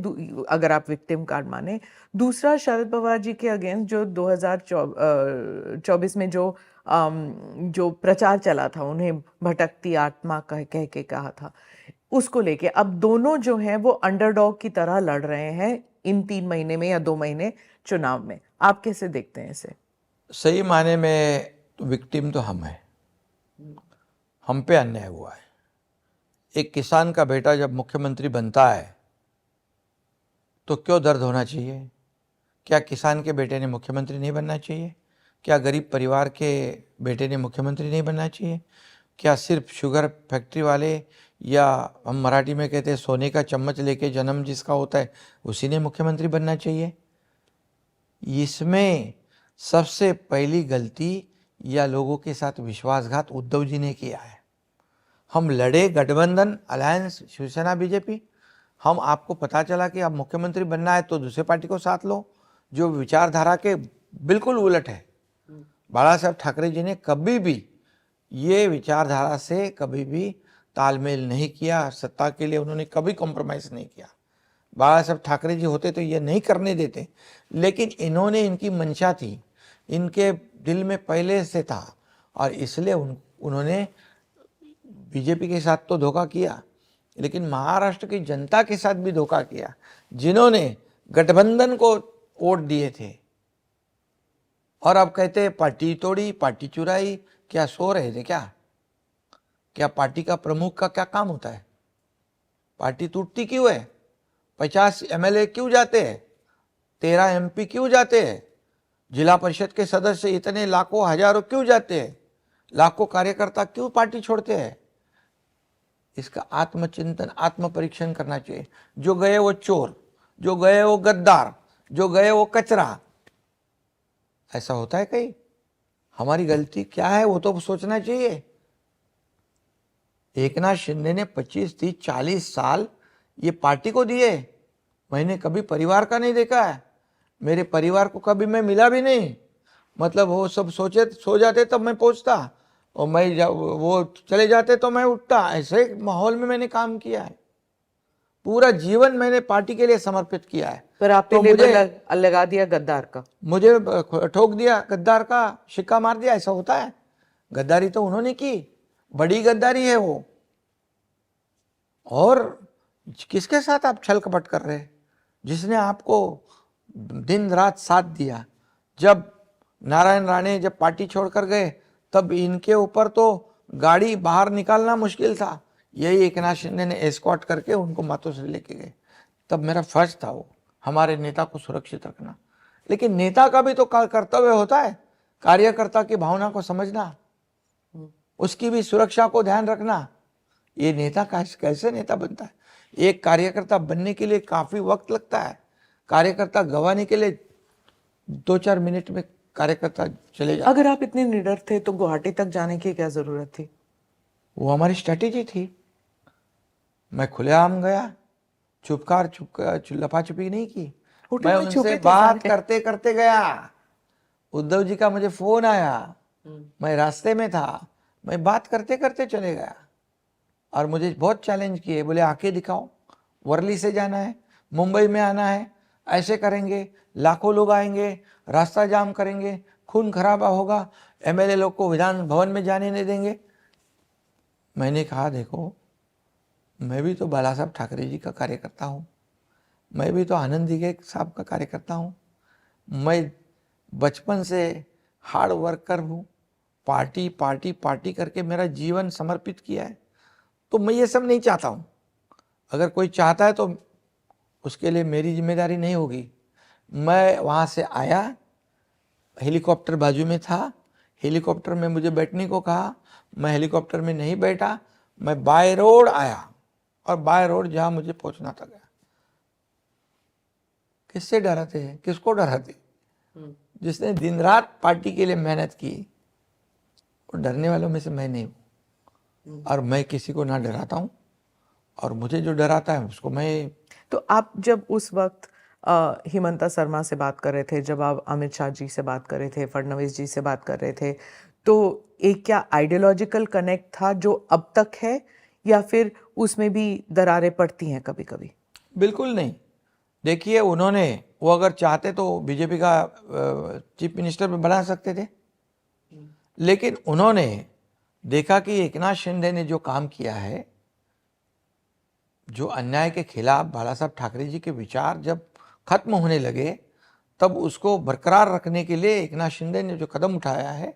अगर आप विक्टिम कार्ड माने। दूसरा, शरद पवार जी के अगेंस्ट जो 2024 में जो प्रचार चला था, उन्हें भटकती आत्मा कह के कहा था, उसको लेके अब दोनों जो हैं वो अंडरडॉग की तरह लड़ रहे हैं इन 3 महीने में या 2 महीने चुनाव में। आप कैसे देखते हैं इसे? सही माने में विक्टिम तो हम हैं, हम पे अन्याय हुआ है। एक किसान का बेटा जब मुख्यमंत्री बनता है तो क्यों दर्द होना चाहिए? क्या किसान के बेटे ने मुख्यमंत्री नहीं बनना चाहिए? क्या गरीब परिवार के बेटे ने मुख्यमंत्री नहीं बनना चाहिए? क्या सिर्फ शुगर फैक्ट्री वाले, या हम मराठी में कहते हैं सोने का चम्मच लेके जन्म जिसका होता है, उसी ने मुख्यमंत्री बनना चाहिए? इसमें सबसे पहली गलती या लोगों के साथ विश्वासघात उद्धव जी ने किया है। हम लड़े गठबंधन अलायंस शिवसेना बीजेपी, हम आपको पता चला कि अब मुख्यमंत्री बनना है तो दूसरे पार्टी को साथ लो जो विचारधारा के बिल्कुल उलट है। बाला साहब ठाकरे जी ने कभी भी ये विचारधारा से कभी भी तालमेल नहीं किया, सत्ता के लिए उन्होंने कभी कॉम्प्रोमाइज़ नहीं किया। बाला साहब ठाकरे जी होते तो ये नहीं करने देते, लेकिन इन्होंने, इनकी मंशा थी, इनके दिल में पहले से था, और इसलिए उन्होंने बीजेपी के साथ तो धोखा किया, लेकिन महाराष्ट्र की जनता के साथ भी धोखा किया, जिन्होंने गठबंधन को वोट दिए थे। और अब कहते हैं पार्टी तोड़ी, पार्टी चुराई। क्या सो रहे थे क्या? क्या पार्टी का प्रमुख का क्या काम होता है? पार्टी टूटती क्यों है? 50 एमएलए क्यों जाते हैं? 13 एमपी क्यों जाते हैं? जिला परिषद के सदस्य इतने लाखों हजारों क्यों जाते हैं? लाखों कार्यकर्ता क्यों पार्टी छोड़ते हैं? इसका आत्मचिंतन, आत्म परीक्षण करना चाहिए। जो गए वो चोर, जो गए वो गद्दार, जो गए वो कचरा। ऐसा होता है कहीं? हमारी गलती क्या है वो तो सोचना चाहिए। एकनाथ शिंदे ने 25, 30, 40 साल ये पार्टी को दिए। मैंने कभी परिवार का नहीं देखा है। मेरे परिवार को कभी मैं मिला भी नहीं। मतलब वो सब सो जाते तब मैं पहुंचता, और वो चले जाते तो मैं उठता। ऐसे माहौल में मैंने काम किया है। पूरा जीवन मैंने पार्टी के लिए समर्पित किया है। पर आपने तो लेबल लगा दिया गद्दार का। मुझे ठोक दिया, गद्दार का शिक्का मार दिया। ऐसा होता है? गद्दारी तो उन्होंने की, बड़ी गद्दारी है वो। और किसके साथ आप छल कपट कर रहे हैं? जिसने आपको दिन रात साथ दिया। जब नारायण राणे जब पार्टी छोड़कर गए तब इनके ऊपर तो गाड़ी बाहर निकालना मुश्किल था। यही एकनाथ शिंदे ने एस्कॉर्ट करके उनको मातों से लेके गए। तब मेरा फर्ज था वो हमारे नेता को सुरक्षित रखना। लेकिन नेता का भी तो कर्तव्य होता है कार्यकर्ता की भावना को समझना, उसकी भी सुरक्षा को ध्यान रखना। ये नेता कैसे नेता बनता है? एक कार्यकर्ता बनने के लिए काफी वक्त लगता है। कार्यकर्ता गंवाने के लिए 2-4 मिनट में कार्यकर्ता चले जाते। अगर आप इतने निडर थे तो गुवाहाटी तक जाने की क्या जरूरत थी? वो हमारी स्ट्रेटेजी थी। मैं खुलेआम गया, चुपकार लपा छुपी नहीं की। मैं उनसे बात करते करते गया। उद्धव जी का मुझे फोन आया, मैं रास्ते में था, मैं बात करते करते चले गया। और मुझे बहुत चैलेंज किए, बोले आके दिखाओ, वर्ली से जाना है, मुंबई में आना है, ऐसे करेंगे, लाखों लोग आएंगे, रास्ता जाम करेंगे, खून खराबा होगा, एमएलए लोग को विधान भवन में जाने नहीं देंगे। मैंने कहा देखो, मैं भी तो बाला साहब ठाकरे जी का कार्यकर्ता हूँ, मैं भी तो आनंद दिघे साहब का कार्यकर्ता हूँ। मैं बचपन से हार्ड वर्कर हूँ, पार्टी पार्टी पार्टी करके मेरा जीवन समर्पित किया है। तो मैं ये सब नहीं चाहता हूँ। अगर कोई चाहता है तो उसके लिए मेरी जिम्मेदारी नहीं होगी। मैं वहाँ से आया, हेलीकॉप्टर बाजू में था, हेलीकॉप्टर में मुझे बैठने को कहा, मैं हेलीकॉप्टर में नहीं बैठा, मैं बाय रोड आया, और बाय रोड जहाँ मुझे पहुँचना था गया। किससे डराते हैं? किसको डराते? जिसने दिन रात पार्टी के लिए मेहनत की, और डरने वालों में से मैं नहीं हूँ। और मैं किसी को ना डराता हूँ, और मुझे जो डराता है उसको मैं। तो आप जब उस वक्त हिमंता शर्मा से बात कर रहे थे, जब आप अमित शाह जी से बात कर रहे थे, फडणवीस जी से बात कर रहे थे, तो एक क्या आइडियोलॉजिकल कनेक्ट था जो अब तक है, या फिर उसमें भी दरारें पड़ती हैं कभी कभी? बिल्कुल नहीं। देखिए, उन्होंने, वो अगर चाहते तो बीजेपी का चीफ मिनिस्टर भी बना सकते थे, लेकिन उन्होंने देखा कि एकनाथ शिंदे ने जो काम किया है, जो अन्याय के खिलाफ बाला साहब ठाकरे जी के विचार जब खत्म होने लगे, तब उसको बरकरार रखने के लिए एकनाथ शिंदे ने जो कदम उठाया है,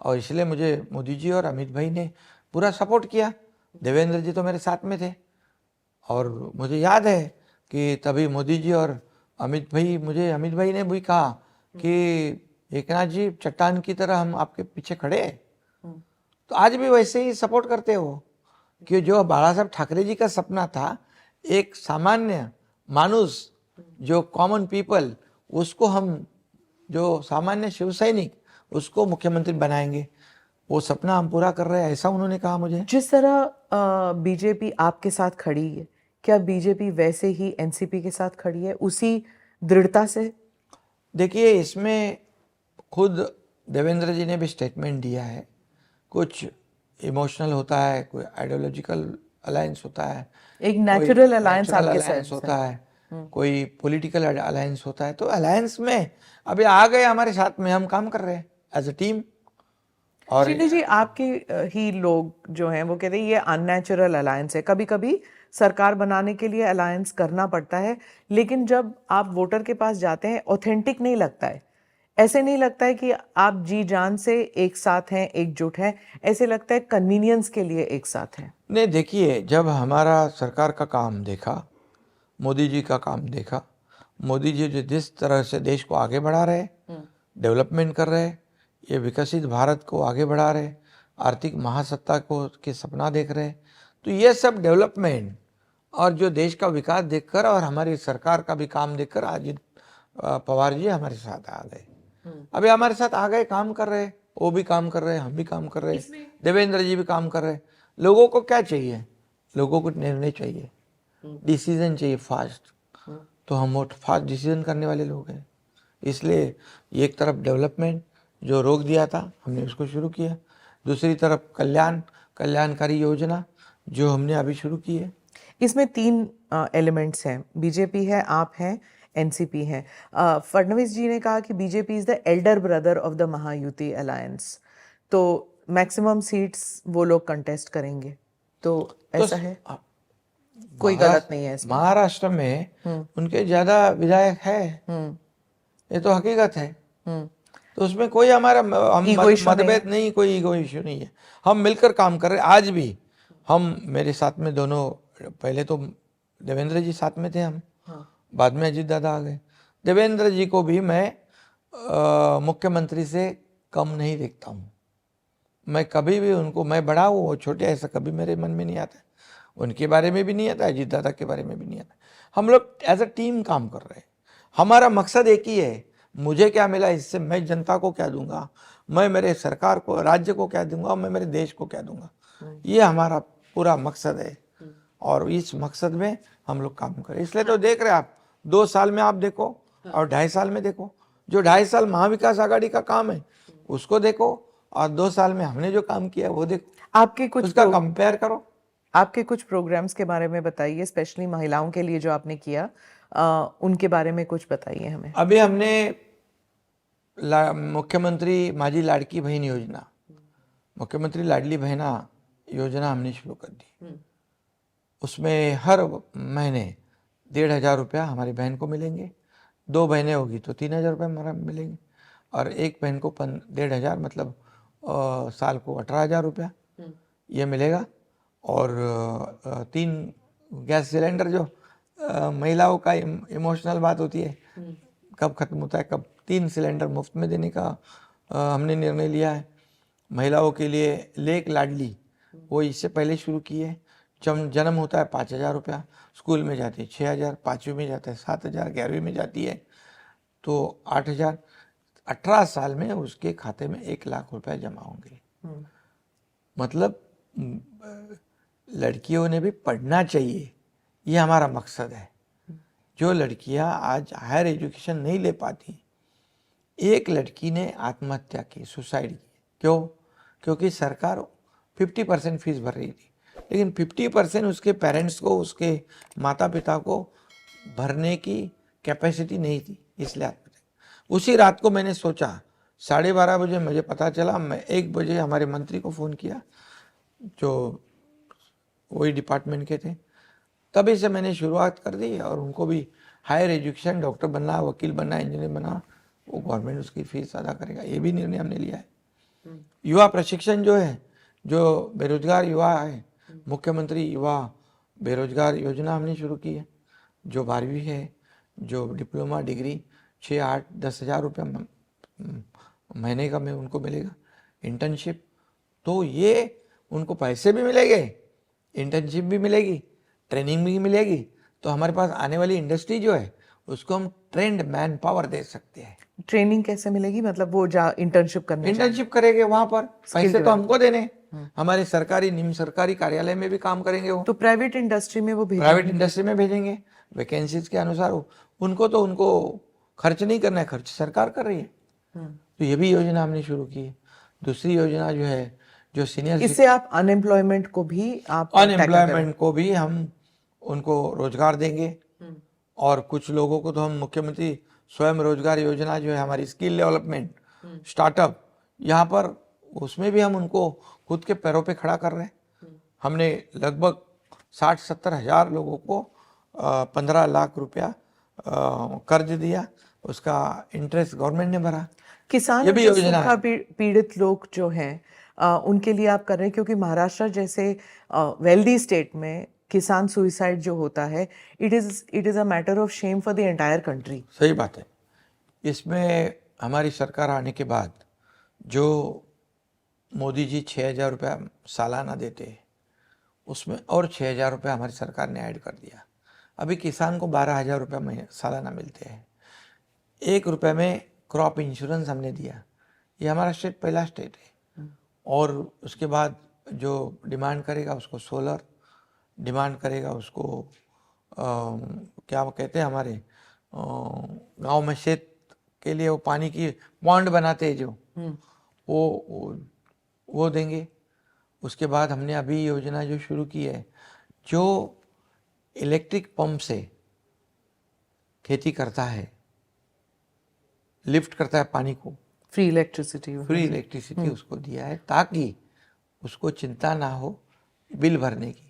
और इसलिए मुझे मोदी जी और अमित भाई ने पूरा सपोर्ट किया। देवेंद्र जी तो मेरे साथ में थे, और मुझे याद है कि तभी मोदी जी और अमित भाई ने भी कहा कि एकनाथ जी चट्टान की तरह हम आपके पीछे खड़े हैं, तो आज भी वैसे ही सपोर्ट करते हो कि जो बाला साहब ठाकरे जी का सपना था, एक सामान्य मानुस, जो कॉमन पीपल, उसको हम, जो सामान्य शिव सैनिक, उसको मुख्यमंत्री बनाएंगे, वो सपना हम पूरा कर रहे हैं, ऐसा उन्होंने कहा मुझे। जिस तरह बीजेपी आपके साथ खड़ी है, क्या बीजेपी वैसे ही एनसीपी के साथ खड़ी है, उसी दृढ़ता से? देखिए, इसमें खुद देवेंद्र जी ने भी स्टेटमेंट दिया है, कुछ इमोशनल होता है, कोई आइडियोलॉजिकल अलायंस होता है, एक नेचुरल अलायंस नेचुरल आपके अलायंस साथ होता है, कोई पॉलिटिकल अलायंस होता है। तो अलायंस में अभी आ गए हमारे साथ में, हम काम कर रहे हैं एज अ टीम। और श्रीनिधि जी, आपके ही लोग जो हैं वो कहते हैं ये अननेचुरल अलायंस है। कभी कभी सरकार बनाने के लिए अलायंस करना पड़ता है, लेकिन जब आप वोटर के पास जाते हैं ऑथेंटिक नहीं लगता है। ऐसे नहीं लगता है कि आप जी जान से एक साथ हैं, एकजुट हैं। ऐसे लगता है कन्वीनियंस के लिए एक साथ हैं। नहीं, देखिए, जब हमारा सरकार का काम देखा, मोदी जी का काम देखा, मोदी जी जो जिस तरह से देश को आगे बढ़ा रहे, डेवलपमेंट कर रहे, ये विकसित भारत को आगे बढ़ा रहे, आर्थिक महासत्ता को के सपना देख रहे, तो ये सब डेवलपमेंट और जो देश का विकास देखकर और हमारी सरकार का भी काम देखकर आज पवार जी हमारे साथ आ गए। अभी हमारे साथ आ गए, काम कर रहे, वो भी काम कर रहे, हम भी काम कर रहे, देवेंद्र जी भी काम कर रहे। लोगों को क्या चाहिए? लोगों को निर्णय चाहिए, डिसीजन चाहिए फास्ट। तो हम वो फास्ट डिसीजन करने वाले लोग हैं, इसलिए एक तरफ डेवलपमेंट जो रोक दिया था, हमने उसको शुरू किया, दूसरी तरफ कल्याणकारी योजना जो हमने अभी शुरू की है। इसमें तीन एलिमेंट्स हैं, बीजेपी है, आप हैं, एनसीपी है। फडणवीस जी ने कहा कि BJP is the Elder brother of the Mahayuti alliance, तो मैक्सिमम सीट्स वो लोग कंटेस्ट करेंगे, तो ऐसा है? कोई गलत नहीं है इसमें? महाराष्ट्र में उनके ज्यादा विधायक है, ये तो हकीकत है। तो उसमें कोई हमारा मतभेद नहीं, कोई ईगो इश्यू नहीं है। हम मिलकर काम कर रहे हैं आज भी। हम, मेरे साथ में दोनों, पहले तो देवेंद्र जी साथ में थे हम, बाद में अजीत दादा आ गए। देवेंद्र जी को भी मैं मुख्यमंत्री से कम नहीं देखता हूँ। मैं कभी भी उनको, मैं बड़ा हूँ वो छोटे, ऐसा कभी मेरे मन में नहीं आता। उनके बारे में भी नहीं आता, अजीत दादा के बारे में भी नहीं आता। हम लोग एज अ टीम काम कर रहे हैं। हमारा मकसद एक ही है, मुझे क्या मिला इससे, मैं जनता को क्या दूंगा, मैं मेरे सरकार को, राज्य को क्या दूंगा, मैं मेरे देश को क्या दूंगा, ये हमारा पूरा मकसद है। और इस मकसद में हम लोग काम करें, इसलिए तो देख रहे आप, 2 साल में आप देखो और 2.5 साल में देखो, जो 2.5 साल महाविकास आघाड़ी का काम है उसको देखो, और 2 साल में हमने जो काम किया वो देखो, आपके कुछ उसका कंपेयर करो। आपके कुछ प्रोग्राम्स के बारे में बताइए, स्पेशली महिलाओं के लिए जो आपने किया, उनके बारे में कुछ बताइए हमें। अभी हमने मुख्यमंत्री माझी लाडकी बहन योजना, मुख्यमंत्री लाडली बहना योजना हमने शुरू कर दी। उसमें हर महीने 1,500 रुपया हमारी बहन को मिलेंगे, 2 बहनें होगी तो 3,000 रुपये हमारा मिलेंगे, और एक बहन को 1,500, मतलब साल को 18,000 रुपया ये मिलेगा। और 3 गैस सिलेंडर, जो महिलाओं का इमोशनल बात होती है, कब खत्म होता है, कब 3 सिलेंडर मुफ्त में देने का हमने निर्णय लिया है। महिलाओं के लिए लेक लाडली, वो इससे पहले शुरू की है। जन्म होता है 5,000 रुपया, स्कूल में जाती है 6,000, 5वीं में जाता है 7,000, 11वीं में जाती है तो 8,000। 18 साल में उसके खाते में 1 लाख रुपया जमा होंगे। मतलब लड़कियों ने भी पढ़ना चाहिए, ये हमारा मकसद है। जो लड़कियां आज हायर एजुकेशन नहीं ले पाती, एक लड़की ने आत्महत्या की, सुसाइड की, क्यों? क्योंकि सरकार 50% फीस भर रही थी, लेकिन 50% उसके पेरेंट्स को, उसके माता पिता को भरने की कैपेसिटी नहीं थी, इसलिए आत्महत्या। उसी रात को मैंने सोचा, 12:30 बजे मुझे पता चला, मैं 1 बजे हमारे मंत्री को फ़ोन किया जो वही डिपार्टमेंट के थे, तभी से मैंने शुरुआत कर दी। और उनको भी हायर एजुकेशन, डॉक्टर बनना, वकील बनना, इंजीनियर बनना, वो गवर्नमेंट उसकी फीस अदा करेगा, ये भी निर्णय हमने लिया है। युवा प्रशिक्षण जो है, जो बेरोजगार युवा है, मुख्यमंत्री युवा बेरोजगार योजना हमने शुरू की है। जो 12वीं है, जो डिप्लोमा डिग्री, 6, 8, 10,000 रुपये महीने का में उनको मिलेगा इंटर्नशिप। तो ये उनको पैसे भी मिलेंगे, इंटर्नशिप भी मिलेगी, ट्रेनिंग भी मिलेगी। तो हमारे पास आने वाली इंडस्ट्री जो है उसको हम ट्रेंड मैन पावर दे सकते हैं। ट्रेनिंग कैसे मिलेगी? मतलब वो जा इंटर्नशिप करने इंटर्नशिप करेंगे वहां पर, पैसे तो development। हमको देने, हमारे सरकारी निम्न सरकारी कार्यालय में भी काम करेंगे वो, तो प्राइवेट इंडस्ट्री में वो प्राइवेट इंडस्ट्री में भेजेंगे वैकेंसीज के अनुसार। उनको तो उनको खर्च नहीं करना है, खर्च सरकार कर रही है। तो ये भी योजना हमने शुरू की है। दूसरी योजना जो है, जो सीनियर इससे आप अनएम्प्लॉयमेंट को भी आप अनएम्प्लॉयमेंट को भी हम उनको रोजगार देंगे। और कुछ लोगों को तो हम मुख्यमंत्री स्वयं रोजगार योजना जो है हमारी स्किल डेवलपमेंट स्टार्टअप, यहाँ पर उसमें भी हम उनको खुद के पैरों पे खड़ा कर रहे हैं। हमने लगभग 60-70 हज़ार लोगों को 15 लाख रुपया कर्ज दिया, उसका इंटरेस्ट गवर्नमेंट ने भरा। किसान ये और भी जो योजना सूखा पीड़ित लोग जो हैं उनके लिए आप कर रहे हैं, क्योंकि महाराष्ट्र जैसे वेल्दी स्टेट में किसान सुइसाइड जो होता है, it is a matter of shame for the entire country. सही बात है। इसमें हमारी सरकार आने के बाद जो मोदी जी 6,000 रुपया सालाना देते हैं, उसमें और 6,000 रुपया हमारी सरकार ने ऐड कर दिया। अभी किसान को 12,000 रुपया सालाना मिलते हैं। 1 रुपये में क्रॉप इंश्योरेंस हमने दिया। ये हमारा स्टेट पहला स्टेट है। और उसके बाद जो डिमांड करेगा उसको सोलर, डिमांड करेगा उसको क्या कहते हैं हमारे गांव में शेत के लिए वो पानी की पॉन्ड बनाते हैं जो, वो देंगे। उसके बाद हमने अभी योजना जो शुरू की है, जो इलेक्ट्रिक पंप से खेती करता है, लिफ्ट करता है पानी को, फ्री इलेक्ट्रिसिटी उसको दिया है, ताकि उसको चिंता ना हो बिल भरने की।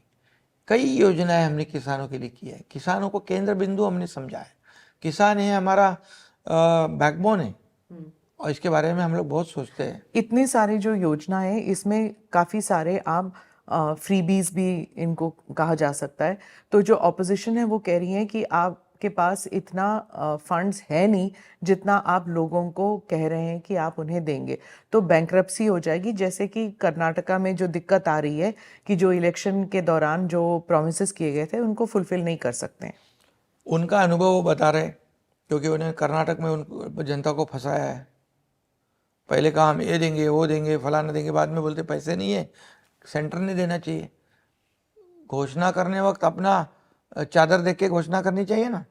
कई योजनाएं हमने किसानों के लिए की है। किसानों को केंद्र बिंदु हमने समझा है। किसान है हमारा बैकबोन है, और इसके बारे में हम लोग बहुत सोचते हैं। इतनी सारी जो योजना है, इसमें काफ़ी सारे आप फ्रीबीज भी इनको कहा जा सकता है। तो जो ऑपोजिशन है वो कह रही है कि आपके पास इतना फंड्स है नहीं जितना आप लोगों को कह रहे हैं कि आप उन्हें देंगे, तो बैंक्रप्सी हो जाएगी। जैसे कि कर्नाटका में जो दिक्कत आ रही है कि जो इलेक्शन के दौरान जो प्रोमिसेस किए गए थे उनको फुलफिल नहीं कर सकते हैं। उनका अनुभव वो बता रहे, क्योंकि उन्हें कर्नाटक में उन जनता को फंसाया है। पहले कहा हम ये देंगे, वो देंगे, फलाना देंगे, बाद में बोलते पैसे नहीं है, सेंटर ने देना चाहिए। घोषणा करने वक्त अपना चादर देख के घोषणा करनी चाहिए ना,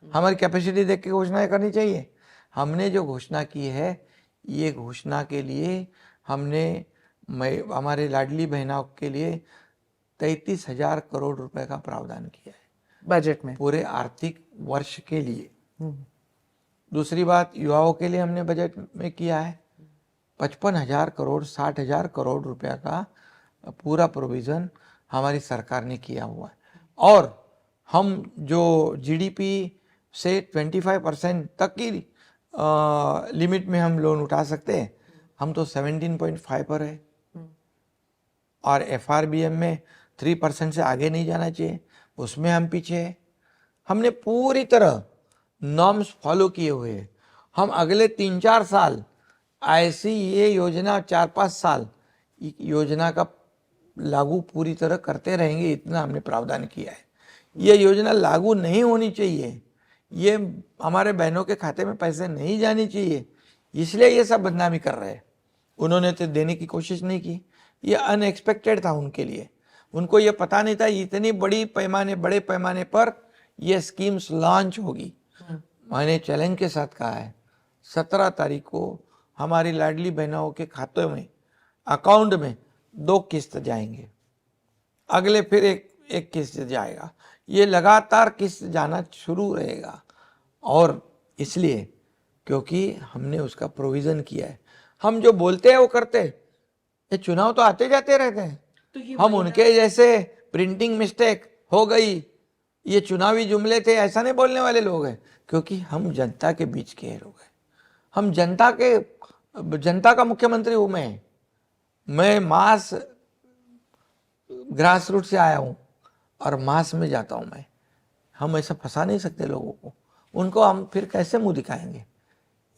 हमारी कैपेसिटी देख के घोषणा करनी चाहिए। हमने जो घोषणा की है, ये घोषणा के लिए हमने हमारे लाडली बहनों के लिए 33,000 करोड़ रुपए का प्रावधान किया है बजट में, पूरे आर्थिक वर्ष के लिए। दूसरी बात, युवाओं के लिए हमने बजट में किया है 55,000 करोड़, 60,000 करोड़ रुपया का पूरा प्रोविज़न हमारी सरकार ने किया हुआ है। और हम जो जीडीपी से 25% तक की लिमिट में हम लोन उठा सकते हैं, हम तो 17.5 पर है। और एफआरबीएम में 3% से आगे नहीं जाना चाहिए, उसमें हम पीछे हैं। हमने पूरी तरह नॉर्म्स फॉलो किए हुए हैं। हम अगले 3-4 साल ऐसी ये योजना 4-5 साल योजना का लागू पूरी तरह करते रहेंगे, इतना हमने प्रावधान किया है। ये योजना लागू नहीं होनी चाहिए, ये हमारे बहनों के खाते में पैसे नहीं जानी चाहिए, इसलिए ये सब बदनामी कर रहे हैं। उन्होंने तो देने की कोशिश नहीं की, ये अनएक्सपेक्टेड था उनके लिए। उनको ये पता नहीं था इतनी बड़े पैमाने पर ये स्कीम्स लॉन्च होगी। मैंने चैलेंज के साथ कहा है 17 तारीख को हमारी लाडली बहनों के खातों में, अकाउंट में 2 किस्त जाएंगे, अगले फिर एक किस्त जाएगा, ये लगातार किस्त जाना शुरू रहेगा। और इसलिए क्योंकि हमने उसका प्रोविज़न किया है। हम जो बोलते हैं वो करते हैं। ये चुनाव तो आते जाते रहते हैं, तो हम उनके जैसे प्रिंटिंग मिस्टेक हो गई, ये चुनावी जुमले थे, ऐसा नहीं बोलने वाले लोग हैं। क्योंकि हम जनता के बीच के लोग हैं, हम जनता का मुख्यमंत्री हूँ। मैं मास ग्रास रूट से आया हूँ और मास में जाता हूँ मैं। हम ऐसा फंसा नहीं सकते लोगों को, उनको हम फिर कैसे मुंह दिखाएंगे,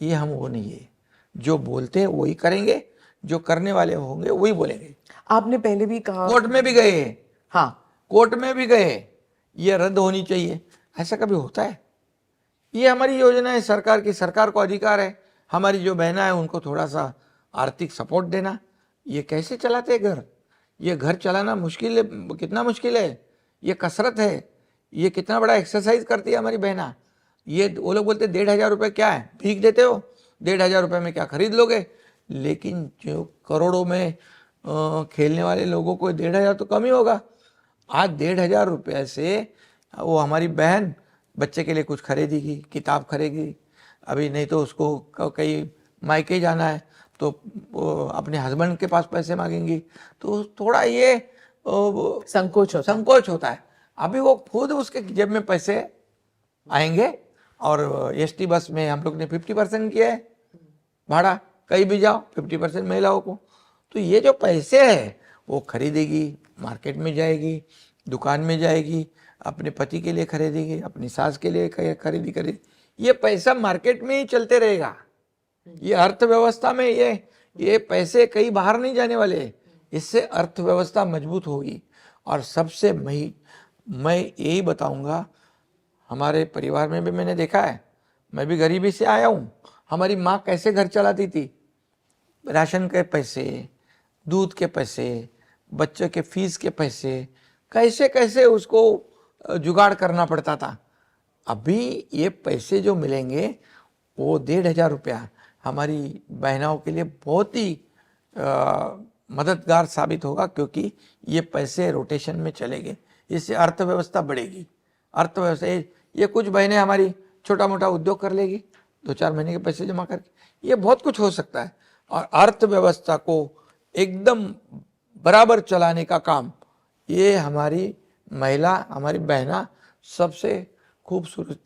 ये हम वो नहीं है। जो बोलते हैं वही करेंगे, जो करने वाले होंगे वही बोलेंगे। आपने पहले भी कहा, कोर्ट में भी गए, हाँ, कोर्ट में भी गए, ये रद्द होनी चाहिए, ऐसा कभी होता है? ये हमारी योजना है सरकार की, सरकार को अधिकार है हमारी जो बहना है उनको थोड़ा सा आर्थिक सपोर्ट देना। ये कैसे चलाते घर? ये घर चलाना मुश्किल है, कितना मुश्किल है, ये कसरत है, ये कितना बड़ा एक्सरसाइज करती है हमारी बहना। ये वो लोग बोलते 1,500 रुपये क्या है, भीख देते हो, 1,500 रुपये में क्या खरीद लोगे? लेकिन जो करोड़ों में खेलने वाले लोगों को 1,500 तो कम ही होगा। आज 1,500 रुपये से वो हमारी बहन बच्चे के लिए कुछ खरीदेगी, किताब खरीदेगी, अभी नहीं तो उसको कहीं मायके जाना है तो अपने हस्बैंड के पास पैसे मांगेंगी, तो थोड़ा ये संकोच होता है। अभी वो खुद उसके जेब में पैसे आएंगे। और एसटी बस में हम लोग ने 50% किया है भाड़ा, कहीं भी जाओ 50% महिलाओं को। तो ये जो पैसे है वो खरीदेगी, मार्केट में जाएगी, दुकान में जाएगी, अपने पति के लिए खरीदेगी, अपनी सास के लिए खरीदी, ये पैसा मार्केट में ही चलते रहेगा। ये अर्थव्यवस्था में ये पैसे कहीं बाहर नहीं जाने वाले, इससे अर्थव्यवस्था मजबूत होगी। और सबसे मैं यही बताऊंगा, हमारे परिवार में भी मैंने देखा है, मैं भी गरीबी से आया हूँ, हमारी माँ कैसे घर चलाती थी, राशन के पैसे, दूध के पैसे, बच्चों के फीस के पैसे, कैसे कैसे उसको जुगाड़ करना पड़ता था। अभी ये पैसे जो मिलेंगे वो 1,500 रुपया हमारी बहनों के लिए बहुत ही मददगार साबित होगा, क्योंकि ये पैसे रोटेशन में चलेंगे, इससे अर्थव्यवस्था बढ़ेगी। अर्थव्यवस्था ये कुछ बहनें हमारी छोटा मोटा उद्योग कर लेगी 2-4 महीने के पैसे जमा करके, ये बहुत कुछ हो सकता है। और अर्थव्यवस्था को एकदम बराबर चलाने का काम ये हमारी महिला, हमारी बहना सबसे खूबसूरत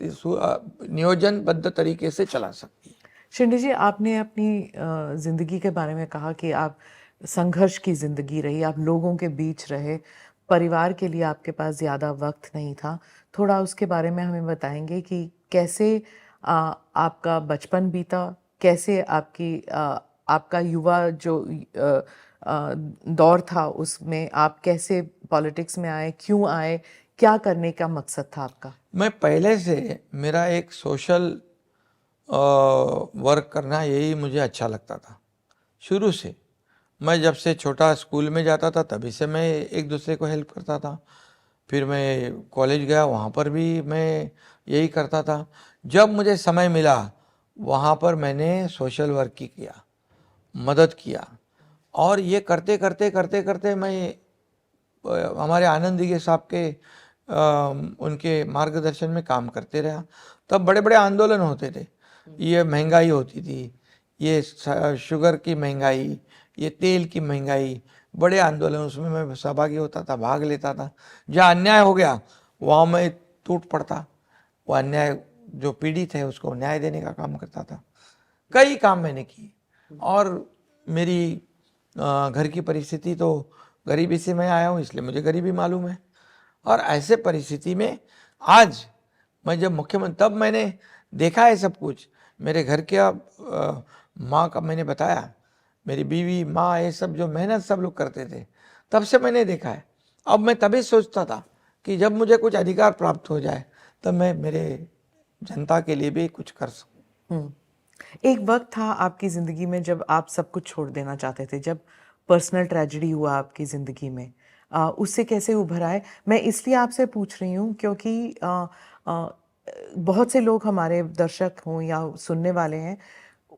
नियोजनबद्ध तरीके से चला सकती है। शिंदे जी, आपने अपनी ज़िंदगी के बारे में कहा कि आप संघर्ष की ज़िंदगी रही, आप लोगों के बीच रहे, परिवार के लिए आपके पास ज़्यादा वक्त नहीं था। थोड़ा उसके बारे में हमें बताएंगे कि कैसे आपका बचपन बीता, कैसे आपका युवा जो दौर था उसमें आप कैसे पॉलिटिक्स में आए, क्यों आए, क्या करने का मकसद था आपका? मैं पहले से मेरा एक सोशल वर्क करना यही मुझे अच्छा लगता था शुरू से। मैं जब से छोटा स्कूल में जाता था तभी से मैं एक दूसरे को हेल्प करता था। फिर मैं कॉलेज गया, वहाँ पर भी मैं यही करता था। जब मुझे समय मिला वहाँ पर मैंने सोशल वर्क किया, मदद किया। और ये करते करते करते करते मैं हमारे आनंद दिघे साहब के उनके मार्गदर्शन में काम करते रहा। तब बड़े बड़े आंदोलन होते थे, ये महंगाई होती थी, ये शुगर की महंगाई, ये तेल की महंगाई, बड़े आंदोलन, उसमें मैं सहभागी होता था, भाग लेता था। जहाँ अन्याय हो गया वहाँ मैं टूट पड़ता, वो अन्याय जो पीड़ित है उसको न्याय देने का काम करता था। कई काम मैंने किए। और मेरी घर की परिस्थिति तो गरीबी से मैं आया हूँ, इसलिए मुझे गरीबी मालूम है। और ऐसे परिस्थिति में आज मैं जब मुख्यमंत्री, तब मैंने देखा है सब कुछ। मेरे घर के माँ का मैंने बताया, मेरी बीवी, माँ, ये सब जो मेहनत सब लोग करते थे, तब से मैंने देखा है। अब मैं तभी सोचता था कि जब मुझे कुछ अधिकार प्राप्त हो जाए तब मैं मेरे जनता के लिए भी कुछ कर सकूं। एक वक्त था आपकी ज़िंदगी में जब आप सब कुछ छोड़ देना चाहते थे, जब पर्सनल ट्रेजेडी हुआ आपकी ज़िंदगी में, उससे कैसे उभर आए? मैं इसलिए आपसे पूछ रही हूँ क्योंकि बहुत से लोग, हमारे दर्शक हों या सुनने वाले हैं,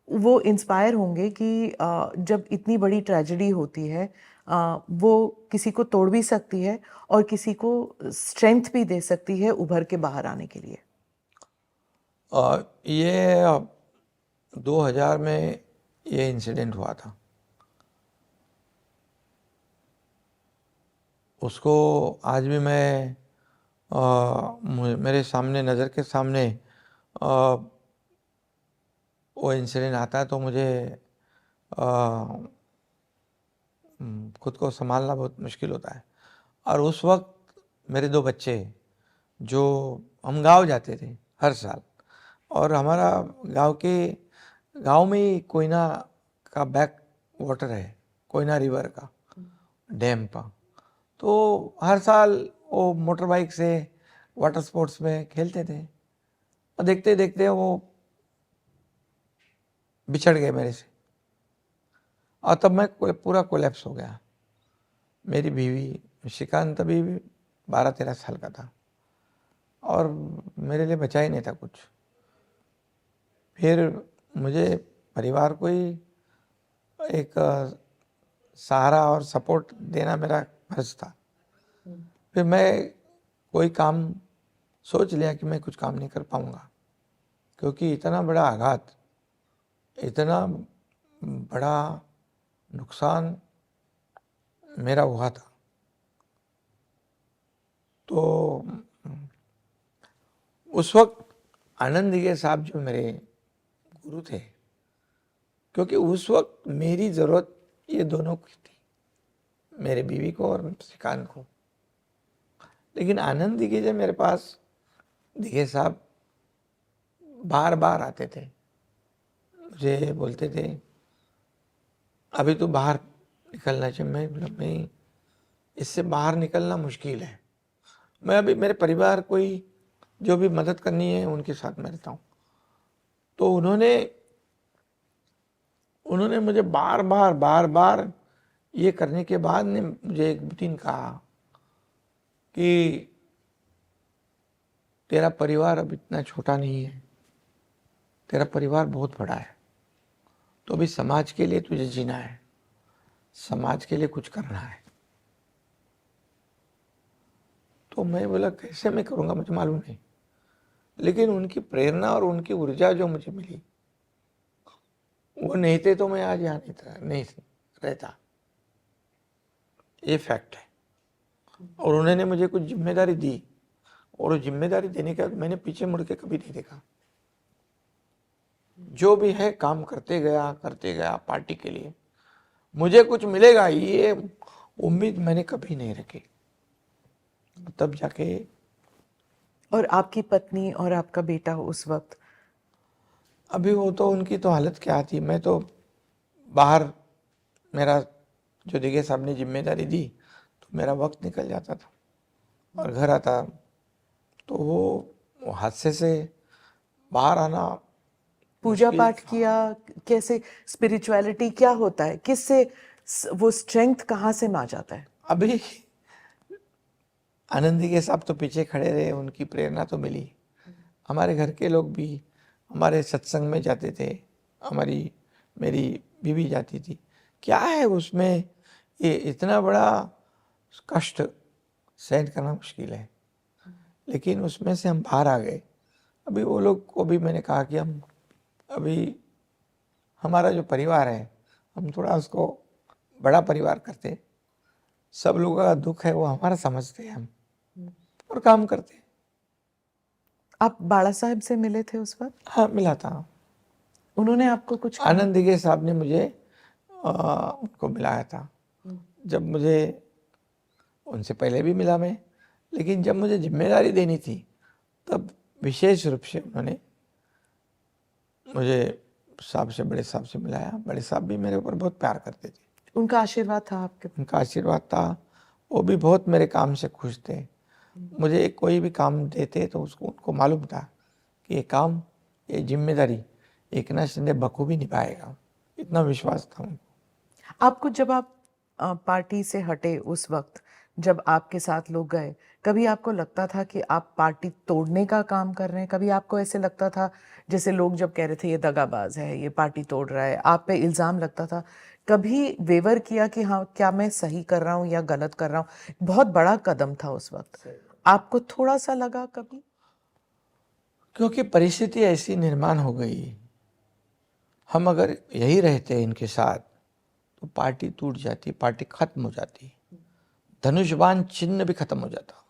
वो इंस्पायर होंगे कि जब इतनी बड़ी ट्रेजेडी होती है वो किसी को तोड़ भी सकती है और किसी को स्ट्रेंथ भी दे सकती है उभर के बाहर आने के लिए। ये 2000 में ये इंसिडेंट हुआ था। उसको आज भी मैं मेरे सामने, नज़र के सामने वो इंसिडेंट आता है तो मुझे खुद को संभालना बहुत मुश्किल होता है। और उस वक्त मेरे 2 बच्चे, जो हम गांव जाते थे हर साल, और हमारा गांव के गांव में ही कोयना का बैक वाटर है, कोयना रिवर का डैम का। तो हर साल वो मोटर बाइक से वाटर स्पोर्ट्स में खेलते थे और देखते देखते वो बिछड़ गए मेरे से, और तब मैं पूरा कोलैप्स हो गया। मेरी बीवी श्रीकांत अभी 12-13 साल का था और मेरे लिए बचा ही नहीं था कुछ। फिर मुझे परिवार को ही एक सहारा और सपोर्ट देना मेरा फर्ज था। फिर मैं कोई काम सोच लिया कि मैं कुछ काम नहीं कर पाऊंगा, क्योंकि इतना बड़ा आघात, इतना बड़ा नुकसान मेरा हुआ था। तो उस वक्त आनंद दिगे साहब जो मेरे गुरु थे, क्योंकि उस वक्त मेरी ज़रूरत ये दोनों की थी, मेरे बीवी को और श्रीकांत को। लेकिन आनंद दिगे जब मेरे पास, दिगे साहब बार बार आते थे, मुझे बोलते थे अभी तो बाहर निकलना चाहिए। मैं बोला नहीं, इससे बाहर निकलना मुश्किल है। मैं अभी मेरे परिवार को ही जो भी मदद करनी है उनके साथ मैं रहता हूँ। तो उन्होंने मुझे बार बार ये करने के बाद ने मुझे एक दिन कहा कि तेरा परिवार अब इतना छोटा नहीं है, तेरा परिवार बहुत बड़ा है, तो अभी समाज के लिए तुझे जीना है, समाज के लिए कुछ करना है। तो मैं बोला कैसे मैं करूँगा, मुझे मालूम नहीं, लेकिन उनकी प्रेरणा और उनकी ऊर्जा जो मुझे मिली, वो नहीं थे तो मैं आज यहाँ नहीं रहता। ये फैक्ट है। और उन्होंने मुझे कुछ जिम्मेदारी दी, और वो जिम्मेदारी देने के बाद मैंने पीछे मुड़ के कभी नहीं देखा। जो भी है काम करते गया पार्टी के लिए। मुझे कुछ मिलेगा ये उम्मीद मैंने कभी नहीं रखी। तब जाके। और आपकी पत्नी और आपका बेटा उस वक्त? अभी वो तो उनकी तो हालत क्या थी, मैं तो बाहर, मेरा जो दिगे साहब ने जिम्मेदारी दी तो मेरा वक्त निकल जाता था, और घर आता तो वो हादसे से बाहर आना। पूजा पाठ किया कैसे? स्पिरिचुअलिटी क्या होता है? किससे वो स्ट्रेंथ कहाँ से आ जाता है? अभी आनंदी के साहब तो पीछे खड़े रहे, उनकी प्रेरणा तो मिली। हमारे घर के लोग भी हमारे सत्संग में जाते थे, मेरी बीवी जाती थी। क्या है उसमें, ये इतना बड़ा कष्ट सहन करना मुश्किल है, लेकिन उसमें से हम बाहर आ गए। अभी वो लोग को भी मैंने कहा कि हम अभी हमारा जो परिवार है, हम थोड़ा उसको बड़ा परिवार करते, सब लोगों का दुख है वो हमारा समझते हैं हम, और काम करते। आप बाला साहब से मिले थे उस वक्त? हाँ, मिला था। उन्होंने आपको कुछ कहा? आनंद दिगे साहब ने मुझे उनको मिलाया था। जब मुझे, उनसे पहले भी मिला मैं, लेकिन जब मुझे जिम्मेदारी देनी थी तब विशेष रूप से उन्होंने मुझे बड़े साहब से मिलाया। बड़े साहब भी मेरे ऊपर बहुत प्यार करते थे। उनका आशीर्वाद था आपके? उनका आशीर्वाद था। वो भी बहुत मेरे काम से खुश थे। मुझे कोई भी काम देते तो उनको मालूम था कि ये काम, ये जिम्मेदारी एकनाथ शिंदे बखूबी निभाएगा, इतना विश्वास था उनको। आपको जब आप पार्टी से हटे उस वक्त, जब आपके साथ लोग गए, कभी आपको लगता था कि आप पार्टी तोड़ने का काम कर रहे हैं? कभी आपको ऐसे लगता था, जैसे लोग जब कह रहे थे ये दगाबाज है, ये पार्टी तोड़ रहा है, आप पे इल्ज़ाम लगता था, कभी वेवर किया कि हाँ क्या मैं सही कर रहा हूँ या गलत कर रहा हूँ? बहुत बड़ा कदम था उस वक्त, आपको थोड़ा सा लगा कभी? क्योंकि परिस्थिति ऐसी निर्माण हो गई, हम अगर यही रहते इनके साथ तो पार्टी टूट जाती, पार्टी खत्म हो जाती, धनुष्यबाण चिन्ह भी खत्म हो जाता।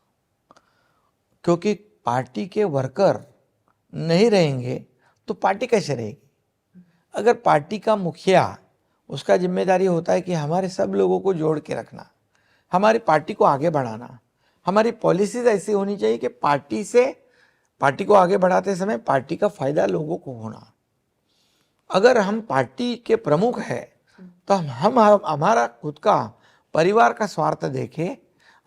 क्योंकि पार्टी के वर्कर नहीं रहेंगे तो पार्टी कैसे रहेगी? अगर पार्टी का मुखिया, उसका जिम्मेदारी होता है कि हमारे सब लोगों को जोड़ के रखना, हमारी पार्टी को आगे बढ़ाना, हमारी पॉलिसीज ऐसी होनी चाहिए कि पार्टी को आगे बढ़ाते समय पार्टी का फायदा लोगों को होना। अगर हम पार्टी के प्रमुख हैं तो हम हमारा खुद का परिवार का स्वार्थ देखें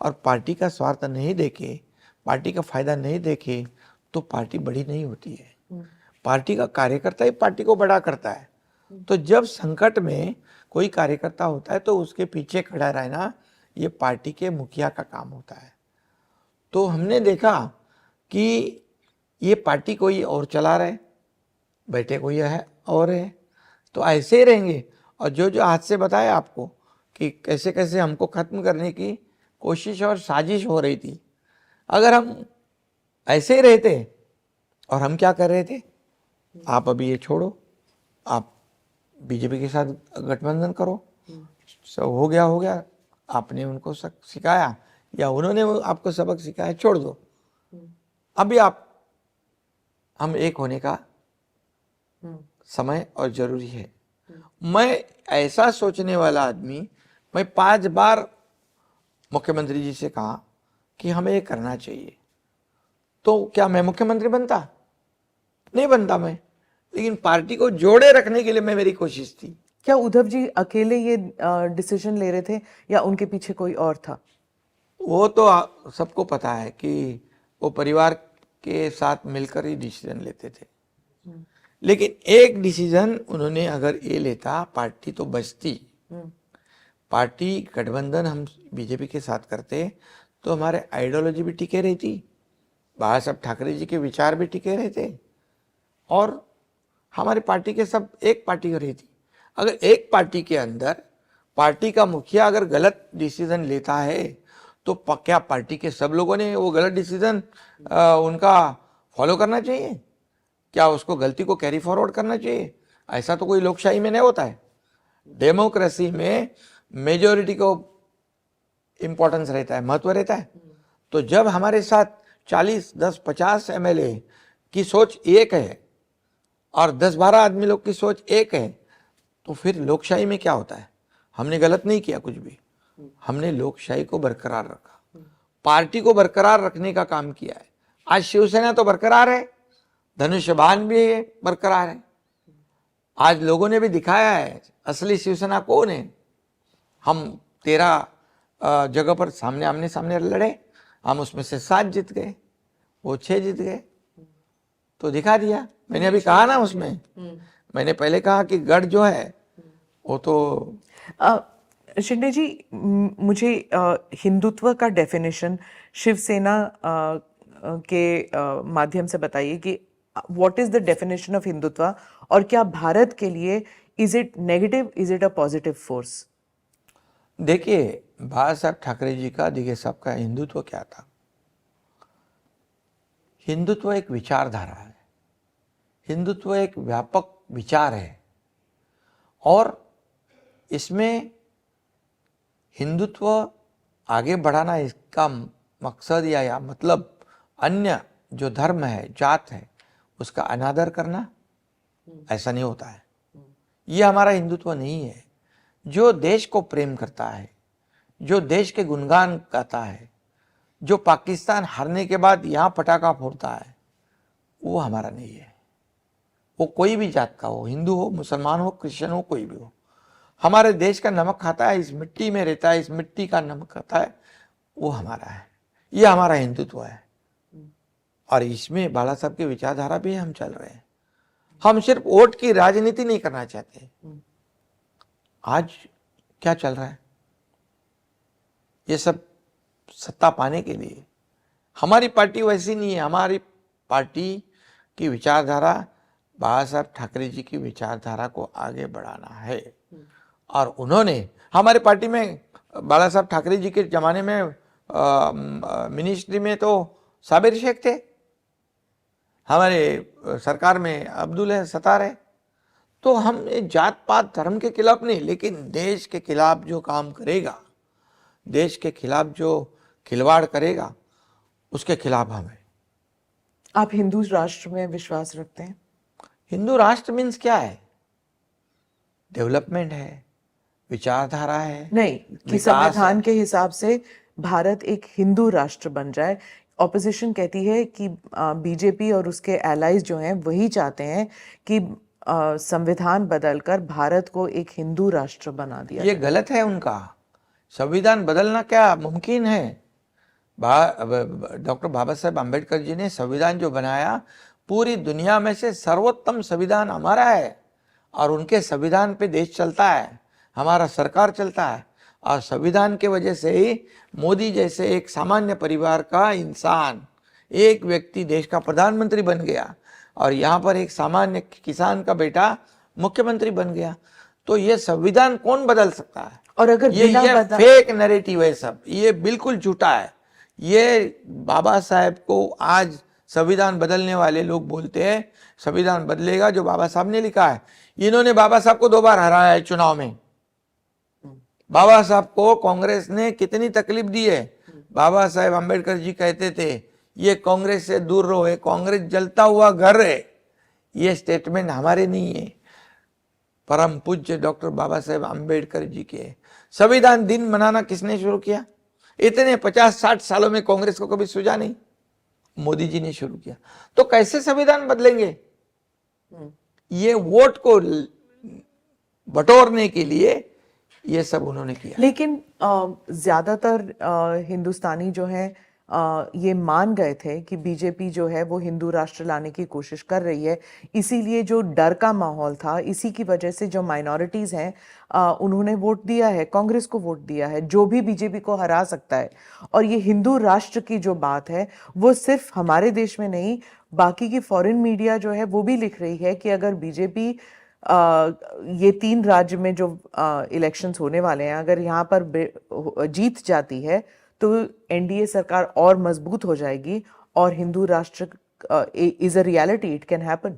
और पार्टी का स्वार्थ नहीं देखें, पार्टी का फायदा नहीं देखें, तो पार्टी बड़ी नहीं होती है। पार्टी का कार्यकर्ता ही पार्टी को बड़ा करता है। तो जब संकट में कोई कार्यकर्ता होता है तो उसके पीछे खड़ा रहना ये पार्टी के मुखिया का काम होता है। तो हमने देखा कि ये पार्टी कोई और चला रहे, बैठे कोई है और है, तो ऐसे ही रहेंगे। और जो जो हाथ से बताया आपको कि कैसे कैसे हमको खत्म करने की कोशिश और साजिश हो रही थी, अगर हम ऐसे ही रहते, और हम क्या कर रहे थे, आप अभी ये छोड़ो, आप बीजेपी के साथ गठबंधन करो, सब हो गया, आपने उनको सिखाया या उन्होंने आपको सबक सिखाया, छोड़ दो, अभी हम एक होने का समय और जरूरी है। मैं ऐसा सोचने वाला आदमी, मैं 5 बार मुख्यमंत्री जी से कहा कि हमें ये करना चाहिए, तो क्या मैं मुख्यमंत्री बनता? नहीं बनता मैं, लेकिन पार्टी को जोड़े रखने के लिए मेरी कोशिश थी। क्या उद्धव जी अकेले ये डिसीजन ले रहे थे या उनके पीछे कोई और था? वो तो सबको पता है कि वो परिवार के साथ मिलकर ही डिसीजन लेते थे, लेकिन एक डिसीजन उन्होंने अगर ये लेता, पार्टी तो बचती। पार्टी गठबंधन हम बीजेपी के साथ करते तो हमारे आइडियोलॉजी भी टिके रहती, बाला साहब ठाकरे जी के विचार भी टिके रहते, और हमारी पार्टी के सब एक पार्टी हो रही थी। अगर एक पार्टी के अंदर पार्टी का मुखिया अगर गलत डिसीजन लेता है तो क्या पार्टी के सब लोगों ने वो गलत डिसीजन उनका फॉलो करना चाहिए? क्या उसको गलती को कैरी फॉरवर्ड करना चाहिए? ऐसा तो कोई लोकशाही में नहीं होता है। डेमोक्रेसी में मेजॉरिटी को इंपॉर्टेंस रहता है, महत्व रहता है। तो जब हमारे साथ 40, 10, 50 एमएलए की सोच एक है और 10-12 आदमी लोग की सोच एक है, तो फिर लोकशाही में क्या होता है? हमने गलत नहीं किया कुछ भी, हमने लोकशाही को बरकरार रखा, पार्टी को बरकरार रखने का काम किया है। आज शिवसेना तो बरकरार है, धनुष्यबाण भी बरकरार है। आज लोगों ने भी दिखाया है असली शिवसेना कौन है। हम 13 जगह पर आमने सामने लड़े, हम उसमें से 7 जीत गए, वो 6 जीत गए, तो दिखा दिया। मैंने अभी कहा ना, उसमें मैंने पहले कहा कि गढ़ जो है वो तो शिंदे जी, मुझे हिंदुत्व का डेफिनेशन शिवसेना के माध्यम से बताइए कि what is the definition of Hindutva, और क्या भारत के लिए is it negative, is it a positive force? देखिए, बाला साहब ठाकरे जी का, देखिए सबका हिंदुत्व क्या था। हिंदुत्व एक विचारधारा है, हिंदुत्व एक व्यापक विचार है, और इसमें हिंदुत्व आगे बढ़ाना, इसका मकसद या मतलब अन्य जो धर्म है, जात है, उसका अनादर करना, ऐसा नहीं होता है। ये हमारा हिंदुत्व नहीं है। जो देश को प्रेम करता है, जो देश के गुणगान गाता है, जो पाकिस्तान हारने के बाद यहाँ पटाखा फोड़ता है, वो हमारा नहीं है। वो कोई भी जात का हो, हिंदू हो, मुसलमान हो, क्रिश्चियन हो, कोई भी हो, हमारे देश का नमक खाता है, इस मिट्टी में रहता है, इस मिट्टी का नमक खाता है, वो हमारा है। ये हमारा हिंदुत्व है, और इसमें बाला साहब की विचारधारा भी हम चल रहे हैं। हम सिर्फ वोट की राजनीति नहीं करना चाहते। आज क्या चल रहा है, ये सब सत्ता पाने के लिए। हमारी पार्टी वैसी नहीं है। हमारी पार्टी की विचारधारा बाला साहब ठाकरे जी की विचारधारा को आगे बढ़ाना है, और उन्होंने हमारी पार्टी में, बाला साहब ठाकरे जी के जमाने में मिनिस्ट्री में तो साबिर शेख थे, हमारे सरकार में अब्दुल सत्तार है। तो हम जात पात धर्म के खिलाफ नहीं, लेकिन देश के खिलाफ जो काम करेगा, देश के खिलाफ जो खिलवाड़ करेगा, उसके खिलाफ हमें। आप हिंदू राष्ट्र में विश्वास रखते हैं? हिंदू राष्ट्र मीन्स क्या है? डेवलपमेंट है, विचारधारा है, नहीं, कि संविधान के हिसाब से भारत एक हिंदू राष्ट्र बन जाए। ऑपोजिशन कहती है कि बीजेपी और उसके एलाइज जो हैं वही चाहते हैं कि संविधान बदलकर भारत को एक हिंदू राष्ट्र बना दिया। ये गलत है उनका। संविधान बदलना क्या मुमकिन है? डॉक्टर बाबा साहेब आम्बेडकर जी ने संविधान जो बनाया, पूरी दुनिया में से सर्वोत्तम संविधान हमारा है, और उनके संविधान पे देश चलता है, हमारा सरकार चलता है। और संविधान के वजह से ही मोदी जैसे एक सामान्य परिवार का इंसान, एक व्यक्ति देश का प्रधानमंत्री बन गया, और यहाँ पर एक सामान्य किसान का बेटा मुख्यमंत्री बन गया। तो ये संविधान कौन बदल सकता है? और अगर ये फेक नैरेटिव है सब, ये बिल्कुल झूठा है। ये बाबा साहेब को आज संविधान बदलने वाले लोग बोलते हैं संविधान बदलेगा जो बाबा साहब ने लिखा है। इन्होंने बाबा साहब को 2 बार हराया है चुनाव में। बाबा साहब को कांग्रेस ने कितनी तकलीफ दी है। बाबा साहेब आम्बेडकर जी कहते थे ये कांग्रेस से दूर रहो, है कांग्रेस जलता हुआ घर है। ये स्टेटमेंट हमारे नहीं है, परम पूज्य डॉक्टर बाबा साहेब आम्बेडकर जी के। संविधान दिन मनाना किसने शुरू किया? इतने 50-60 सालों में कांग्रेस को कभी सूझा नहीं, मोदी जी ने शुरू किया। तो कैसे संविधान बदलेंगे? ये वोट को बटोरने के लिए ये सब उन्होंने किया। लेकिन ज्यादातर हिंदुस्तानी जो हैं ये मान गए थे कि बीजेपी जो है वो हिंदू राष्ट्र लाने की कोशिश कर रही है। इसीलिए जो डर का माहौल था, इसी की वजह से जो माइनॉरिटीज हैं उन्होंने वोट दिया है, कांग्रेस को वोट दिया है, जो भी बीजेपी को हरा सकता है। और ये हिंदू राष्ट्र की जो बात है वो सिर्फ हमारे देश में नहीं, बाकी की फॉरेन मीडिया जो है वो भी लिख रही है कि अगर बीजेपी ये 3 राज्य में जो इलेक्शंस होने वाले हैं, अगर यहाँ पर जीत जाती है तो एनडीए सरकार और मजबूत हो जाएगी और हिंदू राष्ट्र is a reality, it can happen.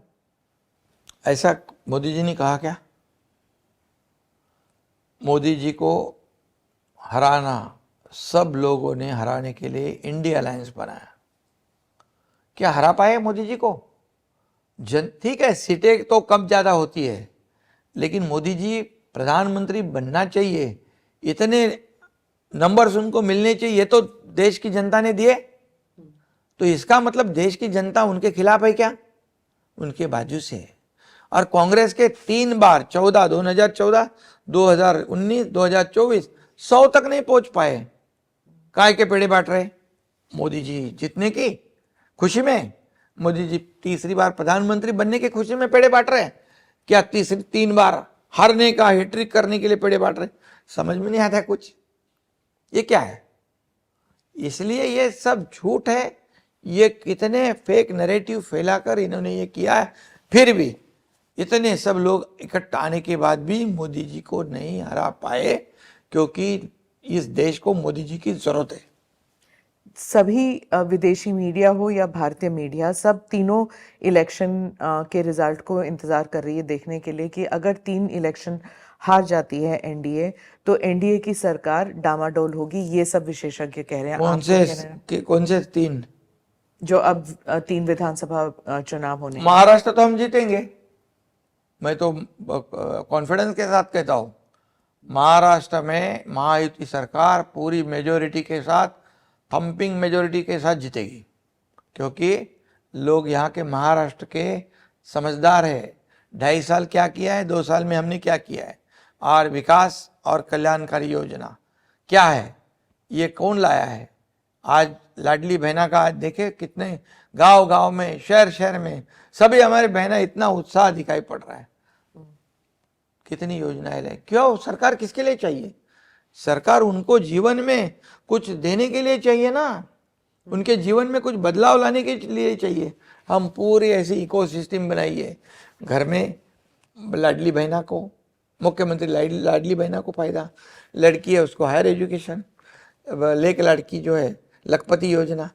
ऐसा मोदी जी ने कहा क्या? मोदी जी को हराना, सब लोगों ने हराने के लिए इंडिया अलायंस बनाया। क्या हरा पाए मोदी जी को? ठीक है, सीटें तो कम ज़्यादा होती है, लेकिन मोदी जी प्रधानमंत्री बनना चाहिए, इतने नंबर्स उनको मिलने चाहिए। ये तो देश की जनता ने दिए, तो इसका मतलब देश की जनता उनके खिलाफ है क्या? उनके बाजू से है। और कांग्रेस के 3 बार 14, 2014, 2019, 2024 100 तक नहीं पहुंच पाए। काय के पेड़े बांट रहे? मोदी जी जीतने की खुशी में, मोदी जी तीसरी बार प्रधानमंत्री बनने की खुशी में पेड़े बांट रहे हैं क्या? 3 बार हारने का हैट्रिक करने के लिए पेड़े बांट रहे? समझ में नहीं आता कुछ, ये क्या है? इसलिए ये सब झूठ है। ये कितने फेक नैरेटिव फैलाकर इन्होंने ये किया है। फिर भी इतने सब लोग इकट्ठा आने के बाद भी मोदी जी को नहीं हरा पाए, क्योंकि इस देश को मोदी जी की जरूरत है। सभी विदेशी मीडिया हो या भारतीय मीडिया, सब तीनों इलेक्शन के रिजल्ट को इंतजार कर रही है देखने के लिए कि अगर 3 इलेक्शन हार जाती है एनडीए तो एनडीए की सरकार डामाडोल होगी। ये सब विशेषज्ञ कह रहे हैं। कौन से 3? जो अब 3 विधानसभा चुनाव होने। महाराष्ट्र तो हम जीतेंगे, मैं तो कॉन्फिडेंस के साथ कहता हूँ। महाराष्ट्र में महायुति सरकार पूरी मेजोरिटी के साथ, थम्पिंग मेजोरिटी के साथ जीतेगी, क्योंकि लोग यहाँ के महाराष्ट्र के समझदार है। 2.5 साल क्या किया है, 2 साल में हमने क्या किया है, और विकास और कल्याणकारी योजना क्या है, ये कौन लाया है। आज लाडली बहना का आज देखे कितने गांव गांव में, शहर शहर में सभी हमारे बहना इतना उत्साह दिखाई पड़ रहा है। कितनी योजनाएं लाए। क्यों? सरकार किसके लिए चाहिए? सरकार उनको जीवन में कुछ देने के लिए चाहिए ना, उनके जीवन में कुछ बदलाव लाने के लिए चाहिए। हम पूरी ऐसी इकोसिस्टम बनाइए, घर में लाडली बहना को, मुख्यमंत्री लाडली बहना को फायदा, लड़की है उसको हायर एजुकेशन, लेक लड़की जो है लखपति योजना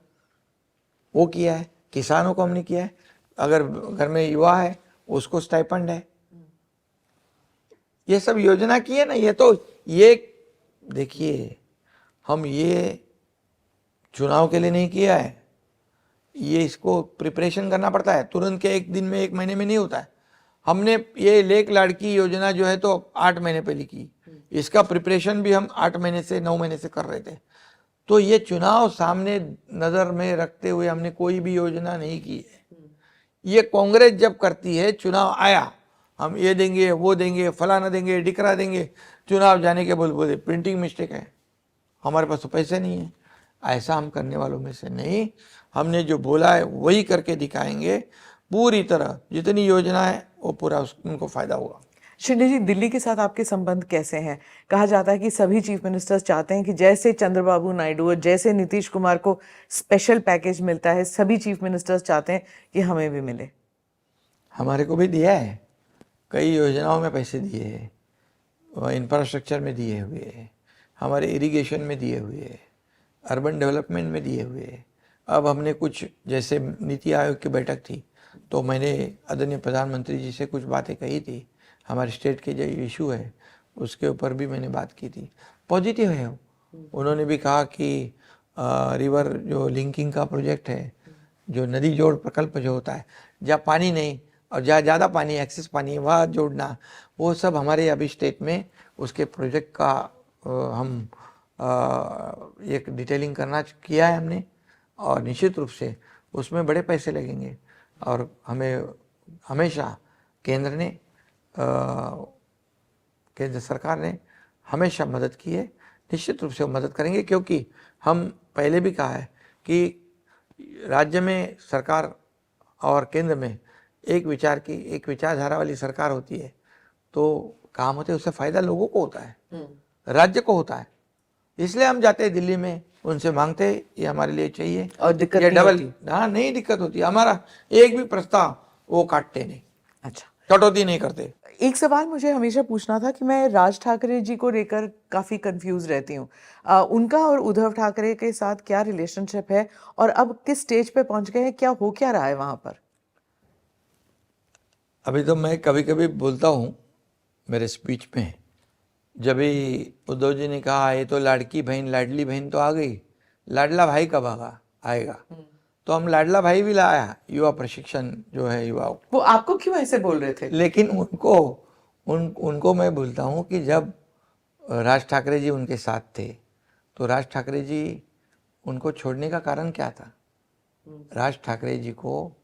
वो किया है, किसानों को हमने किया है, अगर घर में युवा है उसको स्टाइपेंड है, ये सब योजना की है ना। ये तो ये देखिए, हम ये चुनाव के लिए नहीं किया है, ये इसको प्रिपरेशन करना पड़ता है, तुरंत के 1 दिन में 1 महीने में नहीं होता है। हमने ये लेक लड़की योजना जो है तो 8 महीने पहले की, इसका प्रिपरेशन भी हम 8 महीने से 9 महीने से कर रहे थे। तो ये चुनाव सामने नज़र में रखते हुए हमने कोई भी योजना नहीं की है। ये कांग्रेस जब करती है, चुनाव आया हम ये देंगे, वो देंगे, फलाना देंगे, ढिकरा देंगे, चुनाव जाने के बोले प्रिंटिंग मिस्टेक है, हमारे पास तो पैसे नहीं है। ऐसा हम करने वालों में से नहीं, हमने जो बोला है वही करके दिखाएंगे। पूरी तरह जितनी योजना है वो पूरा उनको फायदा होगा। शिंदे जी, दिल्ली के साथ आपके संबंध कैसे हैं? कहा जाता है कि सभी चीफ मिनिस्टर्स चाहते हैं कि जैसे चंद्रबाबू नायडू और जैसे नीतीश कुमार को स्पेशल पैकेज मिलता है, सभी चीफ मिनिस्टर्स चाहते हैं कि हमें भी मिले। हमारे को भी दिया है, कई योजनाओं में पैसे दिए हैं, इंफ्रास्ट्रक्चर में दिए हुए हैं, हमारे इरिगेशन में दिए हुए हैं, अर्बन डेवलपमेंट में दिए हुए हैं। अब हमने कुछ, जैसे नीति आयोग की बैठक थी तो मैंने आदरणीय प्रधानमंत्री जी से कुछ बातें कही थी, हमारे स्टेट के जो इशू है उसके ऊपर भी मैंने बात की थी। पॉजिटिव है उन्होंने भी कहा कि रिवर जो लिंकिंग का प्रोजेक्ट है, जो नदी जोड़ प्रकल्प जो होता है, जहाँ पानी नहीं और जहाँ ज़्यादा पानी, एक्सेस पानी है, वहाँ जोड़ना, वो सब हमारे अभी स्टेट में उसके प्रोजेक्ट का हम एक डिटेलिंग किया है हमने, और निश्चित रूप से उसमें बड़े पैसे लगेंगे। और हमें हमेशा केंद्र सरकार ने हमेशा मदद की है, निश्चित रूप से वो मदद करेंगे, क्योंकि हम पहले भी कहा है कि राज्य में सरकार और केंद्र में एक विचारधारा वाली सरकार होती है तो काम होते हैं, उससे फायदा लोगों को होता है, राज्य को होता है। इसलिए हम जाते हैं दिल्ली में, उनसे मांगते हैं ये हमारे लिए चाहिए, और दिक्कत ये नहीं डबल, होती। हाँ नहीं दिक्कत होती, हमारा एक भी प्रस्ताव वो काटते नहीं, अच्छा, कटौती नहीं करते। एक सवाल मुझे हमेशा पूछना था कि मैं राज ठाकरे जी को लेकर काफी कंफ्यूज रहती हूँ। उनका और उद्धव ठाकरे के साथ क्या रिलेशनशिप है और अब किस स्टेज पे पहुंच गए हैं, क्या रहा है वहां पर? अभी तो मैं कभी कभी बोलता हूँ मेरे स्पीच में, जब भी उद्धव जी ने कहा ये तो लाड़की बहन, लाडली बहन तो आ गई, लाडला भाई कब आएगा, तो हम लाडला भाई भी लाया, युवा प्रशिक्षण जो है युवाओं। वो आपको क्यों ऐसे बोल रहे थे? लेकिन उनको मैं बोलता हूँ कि जब राज ठाकरे जी उनके साथ थे तो राज ठाकरे जी उनको छोड़ने का कारण क्या था? राज ठाकरे जी को,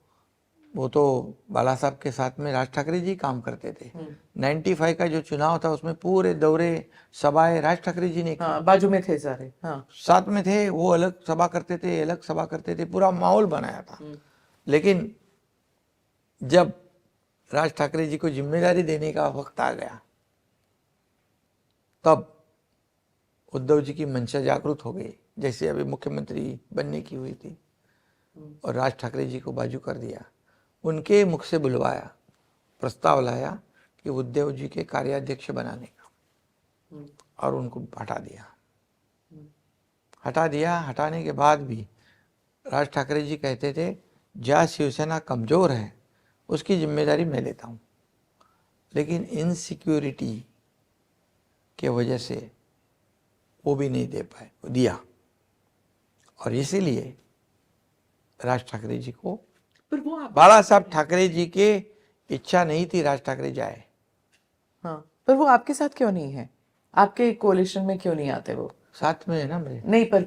वो तो बाला साहब के साथ में राज ठाकरे जी काम करते थे। 95 का जो चुनाव था उसमें पूरे दौरे सभाएं राज ठाकरे जी ने की। हाँ, बाजू में थे सारे। हाँ, साथ में थे, वो अलग सभा करते थे, अलग सभा करते थे, पूरा माहौल बनाया था। लेकिन जब राज ठाकरे जी को जिम्मेदारी देने का वक्त आ गया तब उद्धव जी की मंशा जागृत हो गई, जैसे अभी मुख्यमंत्री बनने की हुई थी, और राज ठाकरे जी को बाजू कर दिया, उनके मुख से बुलवाया, प्रस्ताव लाया कि उद्धव जी के कार्याध्यक्ष बनाने का, और उनको हटा दिया। हटाने के बाद भी राज ठाकरे जी कहते थे जहाँ शिवसेना कमज़ोर है उसकी जिम्मेदारी मैं लेता हूँ, लेकिन इनसिक्योरिटी के वजह से वो भी नहीं दिया, और इसीलिए राज ठाकरे जी को, पर वो बाला साहब ठाकरे जी के इच्छा नहीं थी राज ठाकरे जाए। हाँ, पर वो आपके साथ क्यों नहीं है? आपके कोalition में क्यों नहीं आते वो? साथ में है ना मेरे। नहीं, पर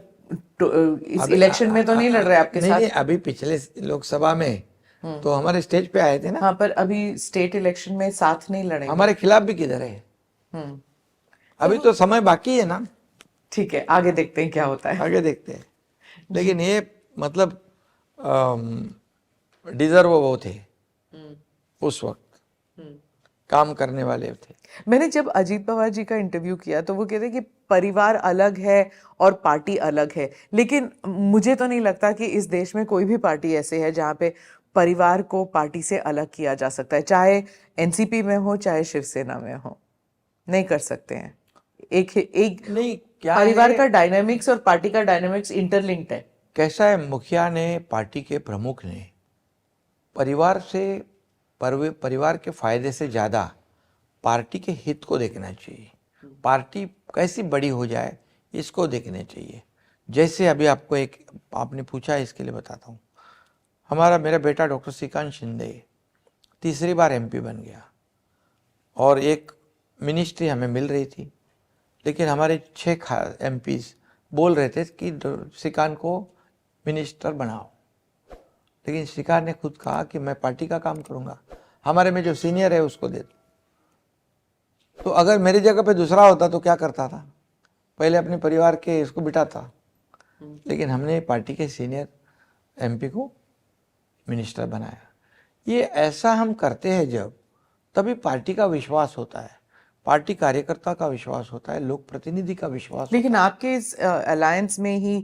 इस इलेक्शन में तो नहीं लड़ रहे आपके साथ? नहीं, अभी पिछले लोकसभा में तो हमारे स्टेज पे आए थे ना। हाँ, पर अभी स्टेट इलेक्शन में साथ नहीं लड़ेंगे। हमारे खिलाफ भी किधर है? अभी तो समय बाकी है ना। ठीक है, आगे देखते हैं क्या होता है। आगे देखते हैं, लेकिन ये मतलब डिजर्व वो थे उस वक्त, काम करने वाले थे। मैंने जब अजीत पवार जी का इंटरव्यू किया तो वो कहते कि परिवार अलग है और पार्टी अलग है, लेकिन मुझे तो नहीं लगता कि इस देश में कोई भी पार्टी ऐसे है जहाँ पे परिवार को पार्टी से अलग किया जा सकता है, चाहे एनसीपी में हो चाहे शिवसेना में हो। नहीं कर सकते हैं। एक नहीं, क्या परिवार है, का डायनामिक्स और पार्टी का डायनामिक्स इंटरलिंक्ड है। कैसा है, मुखिया ने, पार्टी के प्रमुख ने परिवार के फायदे से ज़्यादा पार्टी के हित को देखना चाहिए, पार्टी कैसी बड़ी हो जाए इसको देखना चाहिए। जैसे अभी आपने पूछा है, इसके लिए बताता हूँ। मेरा बेटा डॉक्टर श्रीकांत शिंदे तीसरी बार एमपी बन गया, और एक मिनिस्ट्री हमें मिल रही थी, लेकिन हमारे 6 एमपीज बोल रहे थे कि श्रीकांत को मिनिस्टर बनाओ, लेकिन श्रीकांत ने खुद कहा कि मैं पार्टी का काम करूंगा, हमारे में जो सीनियर है उसको दे दो। तो अगर मेरी जगह पे दूसरा होता तो क्या करता था? पहले अपने परिवार के इसको बिठाता, लेकिन हमने पार्टी के सीनियर एमपी को मिनिस्टर बनाया। ये ऐसा हम करते हैं जब, तभी पार्टी का विश्वास होता है, पार्टी कार्यकर्ता का विश्वास होता है, लोक प्रतिनिधि का विश्वास लेकिन होता है। आपके इस अलायंस में ही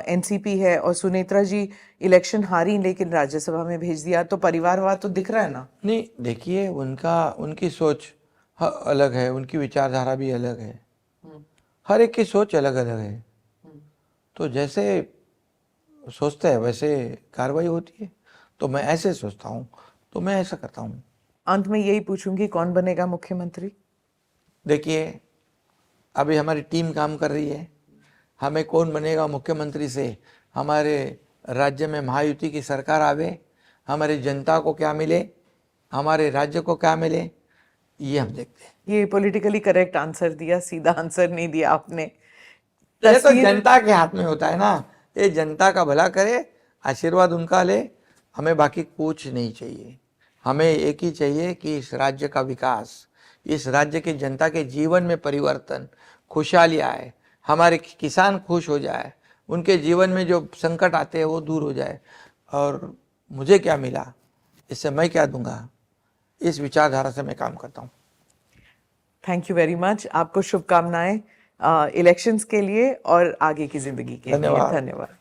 एनसीपी है और सुनेत्रा जी इलेक्शन हारी लेकिन राज्यसभा में भेज दिया, तो परिवारवाद तो दिख रहा है ना। नहीं, देखिए, उनकी सोच अलग है, उनकी विचारधारा भी अलग है, हर एक की सोच अलग अलग है। तो जैसे सोचते हैं वैसे कार्रवाई होती है। तो मैं ऐसे सोचता हूँ तो मैं ऐसा करता हूँ। अंत में यही पूछूंगी, कौन बनेगा मुख्यमंत्री? देखिए, अभी हमारी टीम काम कर रही है। हमें कौन बनेगा मुख्यमंत्री से हमारे राज्य में महायुति की सरकार आवे, हमारी जनता को क्या मिले, हमारे राज्य को क्या मिले, ये हम देखते हैं। ये पॉलिटिकली करेक्ट आंसर दिया, सीधा आंसर नहीं दिया आपने। ये तो तस्वीर जनता के हाथ में होता है ना। ये जनता का भला करे, आशीर्वाद उनका ले, हमें बाकी कुछ नहीं चाहिए। हमें एक ही चाहिए कि इस राज्य का विकास, इस राज्य की जनता के जीवन में परिवर्तन, खुशहाली आए, हमारे किसान खुश हो जाए, उनके जीवन में जो संकट आते हैं वो दूर हो जाए। और मुझे क्या मिला, इससे मैं क्या दूंगा, इस विचारधारा से मैं काम करता हूँ। Thank you very much. आपको शुभकामनाएं इलेक्शंस के लिए और आगे की जिंदगी के लिए। धन्यवाद। धन्यवाद।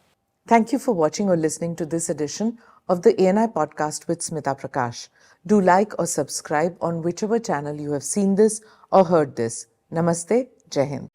Thank you for watching or listening to this edition of the ANI podcast with Smita Prakash. Do like or subscribe on whichever channel you have seen this or heard this. Namaste. Jai Hind.